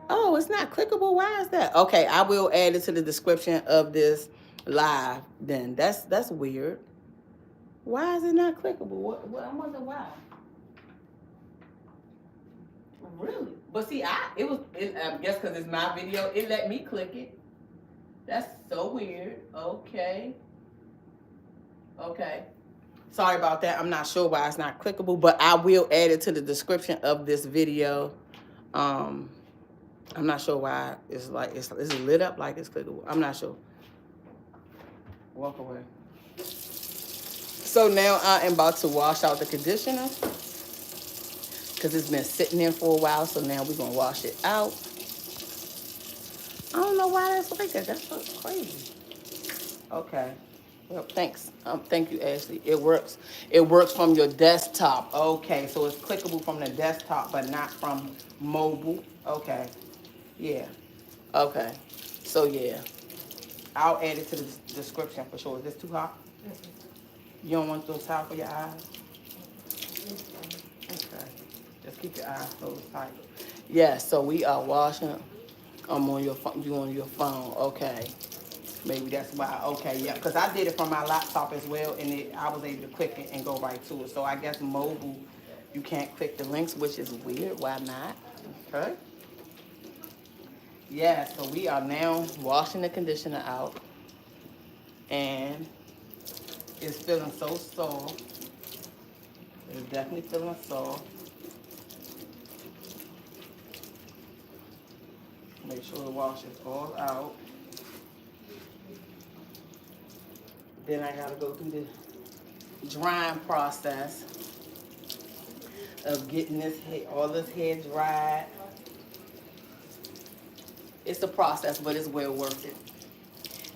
Oh, it's not clickable. Why is that? Okay, I will add it to the description of this live. Then that's weird. Why is it not clickable? What I wonder why. Really? But see, I guess because it's my video, it let me click it. That's so weird. Okay. Sorry about that. I'm not sure why it's not clickable, but I will add it to the description of this video. I'm not sure why it's like it's lit up like it's clickable. I'm not sure. Walk away. So now I am about to wash out the conditioner because it's been sitting there for a while. So now we're gonna wash it out. I don't know why that's like that. That's so crazy. Okay. Well, thanks. Thank you, Ashley. It works. It works from your desktop. Okay, so it's clickable from the desktop, but not from mobile. Okay. Yeah. Okay. So yeah, I'll add it to the description for sure. Is this too hot? You don't want those hot for your eyes? Okay. Just keep your eyes closed tight. Yeah. So we are washing. On your phone. You on your phone? Okay. Maybe that's why. Okay. Yeah. Because I did it from my laptop as well, and I was able to click it and go right to it. So I guess mobile, you can't click the links, which is weird. Why not? Okay. Yeah, so we are now washing the conditioner out, and it's feeling so soft. It's definitely feeling soft. Make sure it washes all out. Then I gotta go through the drying process of getting all this hair dried. It's a process, but it's well worth it.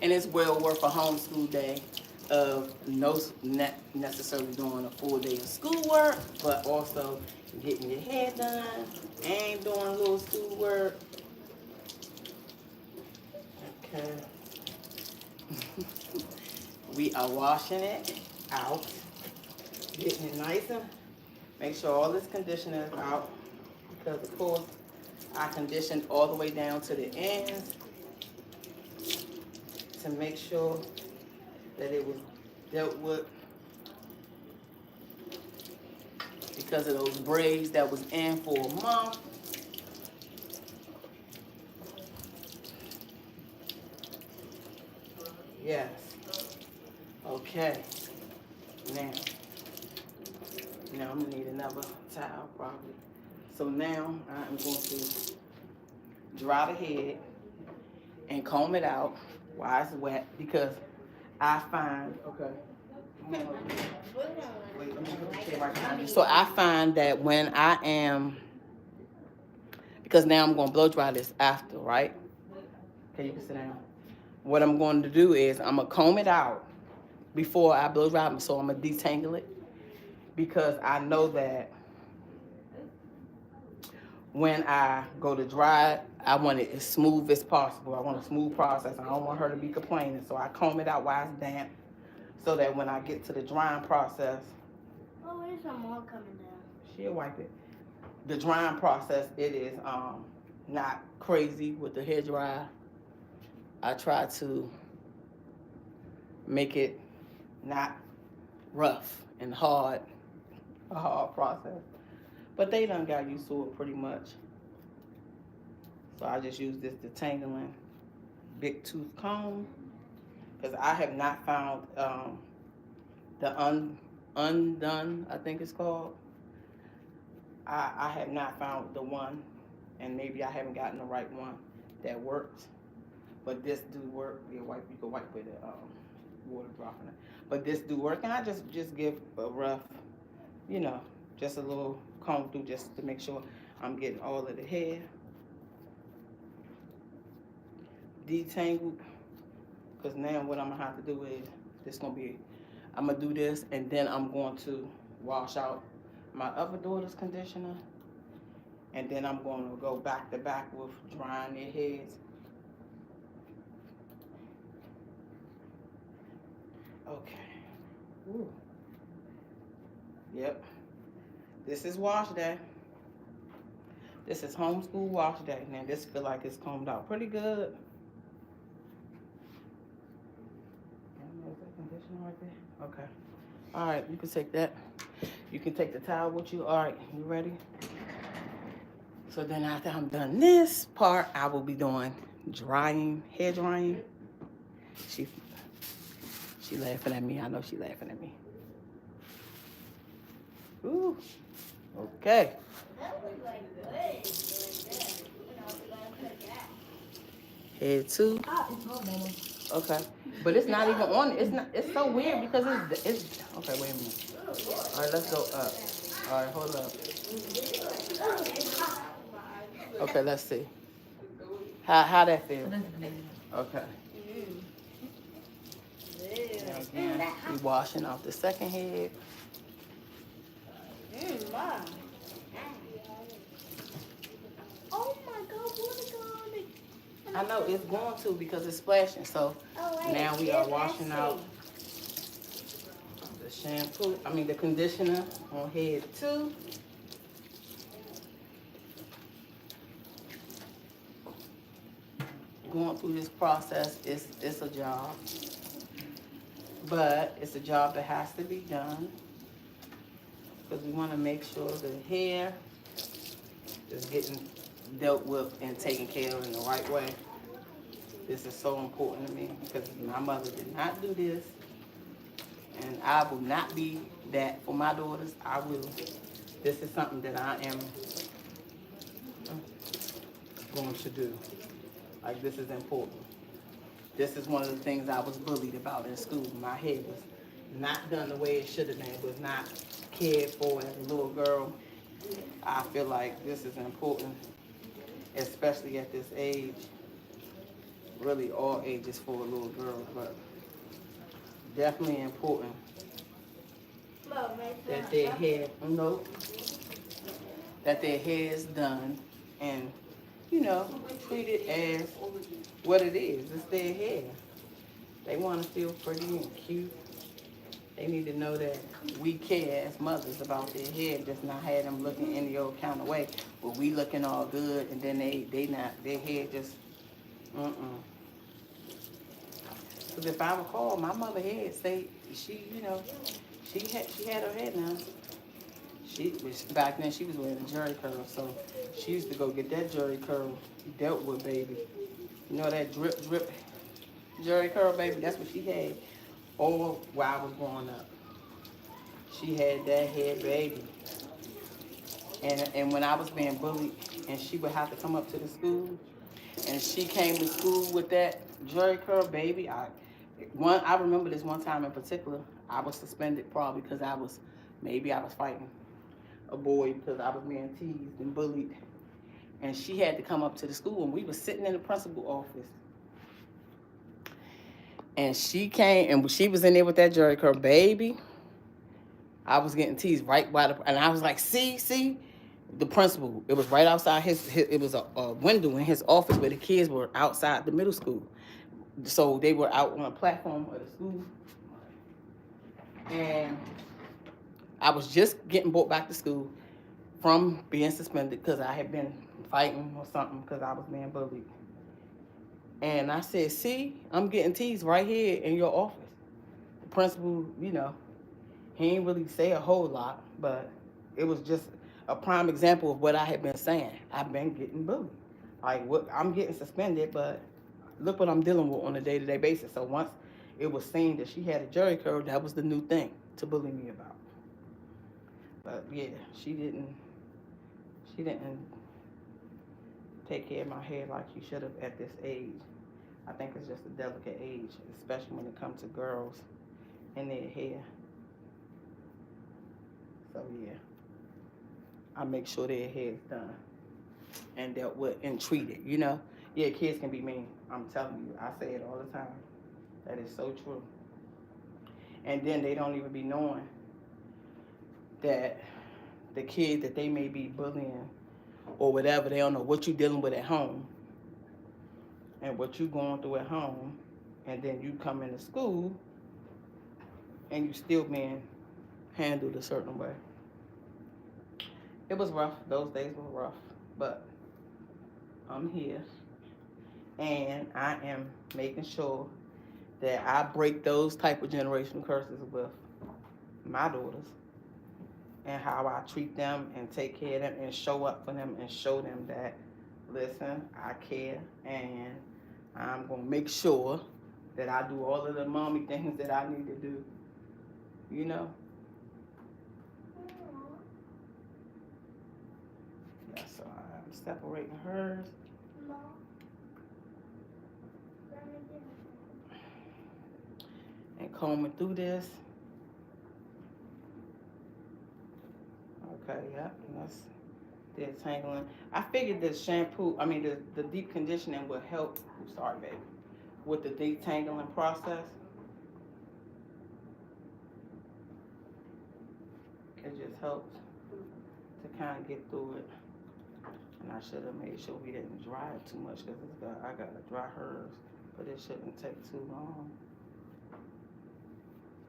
And it's well worth a homeschool day of not necessarily doing a full day of schoolwork, but also getting your hair done and doing a little schoolwork. Okay. We are washing it out, getting it nice and make sure all this conditioner is out because of course I conditioned all the way down to the ends to make sure that it was dealt with because of those braids that was in for a month. Yes. Okay. Now I'm gonna need another towel probably. So now I'm going to dry the head and comb it out while it's wet because I find, okay. Wait, let me put the chair right behind you. So I find that when I am, because now I'm going to blow dry this after, right? Okay, you can sit down. What I'm going to do is I'm going to comb it out before I blow dry, so I'm going to detangle it. because I know that when I go to dry it, I want it as smooth as possible. I want a smooth process. I don't want her to be complaining. So I comb it out while it's damp so that when I get to the drying process, Oh, there's some more coming down. she'll wipe it. The drying process, it is not crazy with the hair dryer. I try to make it not rough and hard, a hard process. But they done got used to it pretty much. So I just use this detangling big tooth comb because I have not found the undone, I think it's called. I have not found the one, and maybe I haven't gotten the right one that works. But this do work. You can wipe with it, water dropping it. But this do work, and I just give a rough, just a little comb through just to make sure I'm getting all of the hair detangled. Because now what I'm gonna have to do is I'm gonna do this, and then I'm going to wash out my other daughter's conditioner, and then I'm going to go back to back with drying their heads. Okay. Ooh. Yep. This is wash day. This is homeschool wash day. Now this feel like it's combed out pretty good. Is that conditioner right there? Okay. All right, you can take that. You can take the towel with you. All right, you ready? So then after I'm done this part, I will be doing drying, hair drying. She laughing at me. I know she laughing at me. Ooh. Okay. Head two. Okay. But it's not even on. It's so weird because it's okay, wait a minute. All right, let's go up. All right, hold up. Okay, let's see. How that feel? Okay. Now again, we washing off the second head. Oh my God, water going. I know it's going to because it's splashing. So now we are washing out the conditioner on head two. Going through this process it's a job, but it's a job that has to be done because we want to make sure the hair is getting dealt with and taken care of in the right way. This is so important to me because my mother did not do this, and I will not be that for my daughters. I will. This is something that I am going to do. Like, this is important. This is one of the things I was bullied about in school. My hair was not done the way it should have been. It was not cared for as a little girl. I feel like this is important, especially at this age. Really all ages for a little girl, but definitely important that their hair, that their hair is done and, treat it as what it is. It's their hair. They want to feel pretty and cute. They need to know that we care as mothers about their hair, just not have them looking any old kind of way. But we looking all good, and then they not, their hair just, Because if I recall, my mother had say she had her hair now. Back then she was wearing a jerry curl, so she used to go get that jerry curl dealt with, baby. You know that drip jerry curl, baby? That's what she had all while I was growing up. She had that hair, baby. And when I was being bullied, and she would have to come up to the school, and she came to school with that jerry curl, baby. I remember this one time in particular. I was suspended probably because I was fighting a boy because I was being teased and bullied. And she had to come up to the school, and we were sitting in the principal office. And she came, and she was in there with that jerry curl, baby. I was getting teased right by and I was like, see, the principal. It was right outside it was a window in his office where the kids were outside the middle school. So they were out on a platform of the school. And I was just getting brought back to school from being suspended because I had been fighting or something because I was being bullied. And I said, see, I'm getting teased right here in your office. The principal, he ain't really say a whole lot, but it was just a prime example of what I had been saying. I've been getting bullied. Like, what I'm getting suspended, but look what I'm dealing with on a day-to-day basis. So once it was seen that she had a jury card, that was the new thing to bully me about. But yeah, she didn't take care of my hair like she should have at this age. I think it's just a delicate age, especially when it comes to girls and their hair. So yeah, I make sure their hair is done and dealt with and treated, Yeah, kids can be mean. I'm telling you, I say it all the time. That is so true. And then they don't even be knowing that the kid that they may be bullying or whatever, they don't know what you're dealing with at home and what you're going through at home, and then you come into school and you still being handled a certain way. It was rough. Those days were rough, but I'm here and I am making sure that I break those type of generational curses with my daughters and how I treat them and take care of them and show up for them and show them that, listen, I care and I'm going to make sure that I do all of the mommy things that I need to do, Yeah, so I'm separating hers. And combing through this. Okay, yep, that's detangling. I figured this shampoo, the deep conditioning would help, sorry baby, with the detangling process. It just helps to kind of get through it. And I should have made sure we didn't dry it too much because I got to dry hers, but it shouldn't take too long.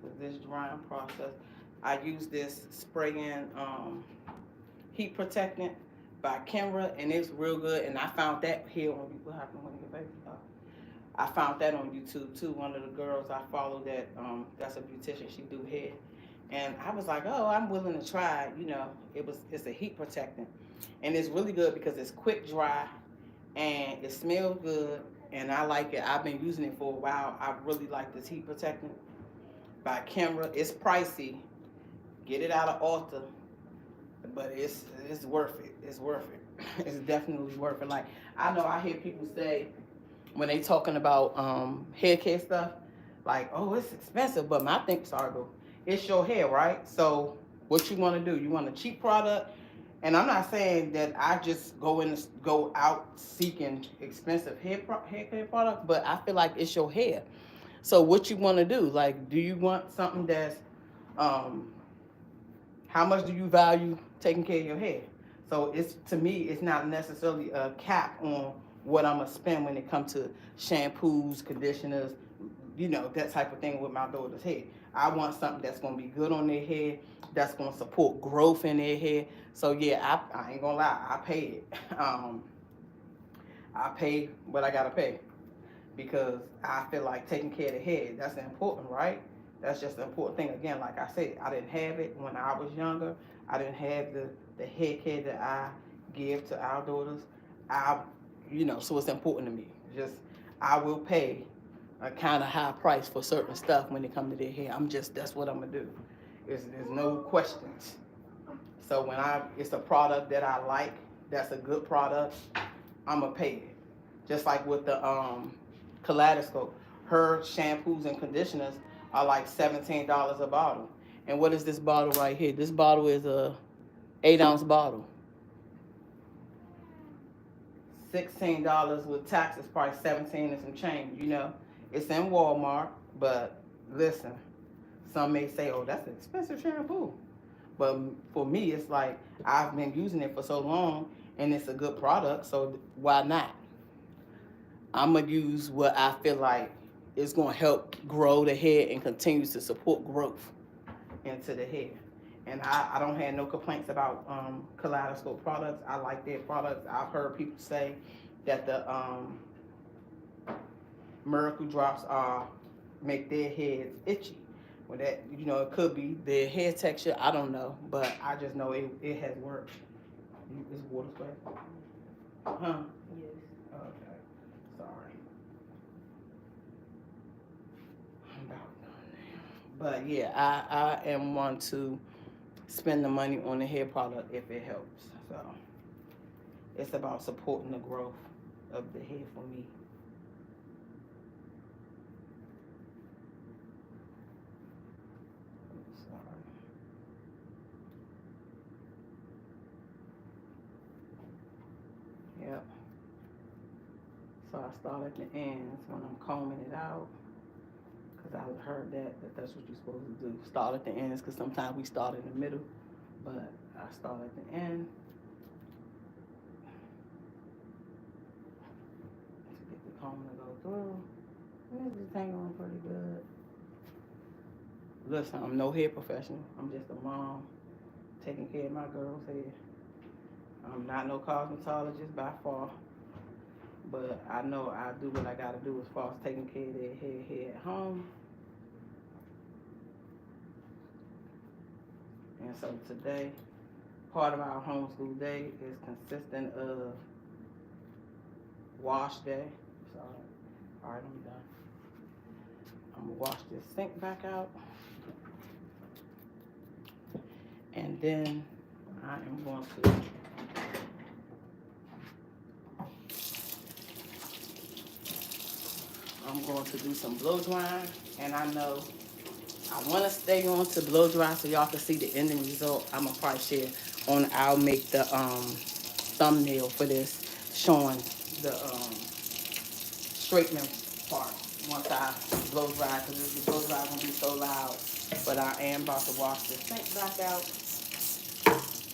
With this drying process, I use this spray-in heat protectant by Kenra, and it's real good. And I found that here on what happened when your baby. I found that on YouTube too. One of the girls I follow that's a beautician. She do hair, and I was like, oh, I'm willing to try. It's a heat protectant, and it's really good because it's quick dry, and it smells good, and I like it. I've been using it for a while. I really like this heat protectant by Kenra. It's pricey. Get it out of Ulta, but it's worth it. It's worth it. It's definitely worth it. Like, I know I hear people say when they talking about hair care stuff, like, oh, it's expensive, but my thing, sorry, boo, it's your hair, right? So what you want to do? You want a cheap product? And I'm not saying that I just go out seeking expensive hair care product, but I feel like it's your hair. So what you want to do? Like, do you want something that's how much do you value taking care of your hair? So to me, it's not necessarily a cap on what I'm gonna spend when it comes to shampoos, conditioners, that type of thing with my daughter's hair. I want something that's gonna be good on their hair, that's gonna support growth in their hair. So yeah, I ain't gonna lie, I pay it. I pay what I gotta pay because I feel like taking care of the hair, that's important, right? That's just an important thing. Again, like I said, I didn't have it when I was younger. I didn't have the hair care that I give to our daughters. So it's important to me. I will pay a kind of high price for certain stuff when it comes to their hair. That's what I'm gonna do. There's no questions. So when it's a product that I like, that's a good product, I'm gonna pay it. Just like with the Kaleidoscope, her shampoos and conditioners are like $17 a bottle. And what is this bottle right here? This bottle is a 8-ounce bottle. $16 with taxes, probably 17 and some change. It's in Walmart, but listen, some may say, oh, that's an expensive shampoo. But for me, it's like I've been using it for so long, and it's a good product, so why not? I'm going to use what I feel like is going to help grow the hair and continue to support growth into the hair. And I don't have no complaints about Kaleidoscope products. I like their products. I've heard people say that the Miracle Drops make their heads itchy. Well, that, you know, it could be their hair texture. I don't know, but I just know it has worked. It's water spray. Huh? Yes. Okay. Sorry. I'm about done now. But yeah, I am one to spend the money on the hair product if it helps. So it's about supporting the growth of the hair for me. Sorry. Yep. So I start at the ends when I'm combing it out. Because I heard that's what you're supposed to do. Start at the ends, because sometimes we start in the middle. But I start at the end to get the comb to go through. This is hanging pretty good. Listen, I'm no hair professional. I'm just a mom taking care of my girl's hair. I'm not no cosmetologist by far. But I know I do what I gotta do as far as taking care of their hair here at home. And so today, part of our homeschool day is consistent of wash day. Sorry. All right, I'm done. I'm gonna wash this sink back out. And then I am going to do some blow drying, and I know I want to stay on to blow dry so y'all can see the ending result. I'm gonna probably share on. I'll make the thumbnail for this showing the straightening part once I blow dry, because the blow dry gonna be so loud. But I am about to wash the sink back out,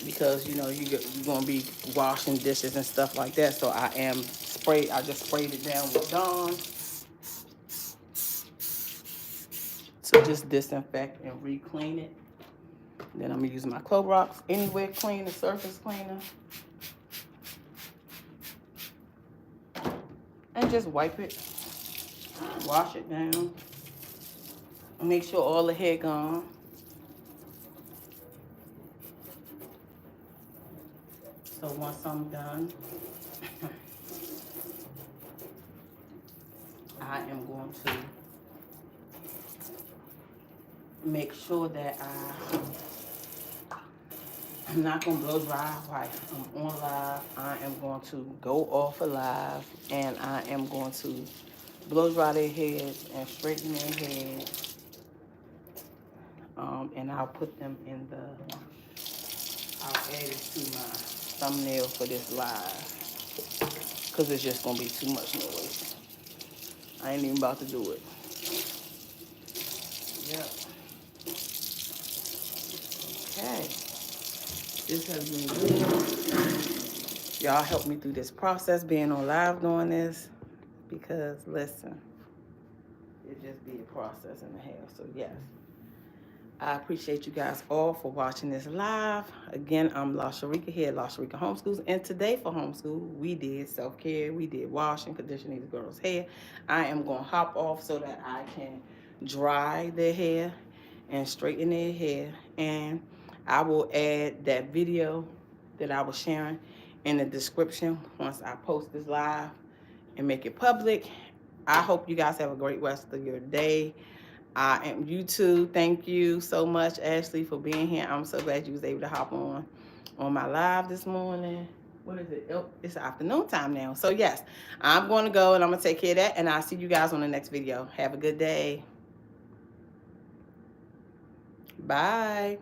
because you know you're gonna be washing dishes and stuff like that. So I just sprayed it down with Dawn to just disinfect and re-clean it. Then I'm gonna use my Clorox Anywhere cleaner, surface cleaner, and just wipe it, wash it down, make sure all the hair gone. So once I'm done, I am going to make sure that I'm not going to blow dry while I'm on live. I am going to go off of live, and I am going to blow dry their heads and straighten their heads. And I'll put them in I'll add it to my thumbnail for this live, because it's just going to be too much noise. I ain't even about to do it. Yep. Okay. This has been good. Y'all help me through this process, being on live doing this, because listen, it just be a process and a half. So yes, I appreciate you guys all for watching this live. Again, I'm LaSharika here at LaSharika Homeschools, and today for homeschool, we did self-care, we did wash and condition these girls' hair. I am going to hop off so that I can dry their hair and straighten their hair, and I will add that video that I was sharing in the description once I post this live and make it public. I hope you guys have a great rest of your day. I am you too. Thank you so much, Ashley, for being here. I'm so glad you was able to hop on my live this morning. What is it? Oh, it's afternoon time now. So yes, I'm going to go and I'm going to take care of that, and I'll see you guys on the next video. Have a good day. Bye.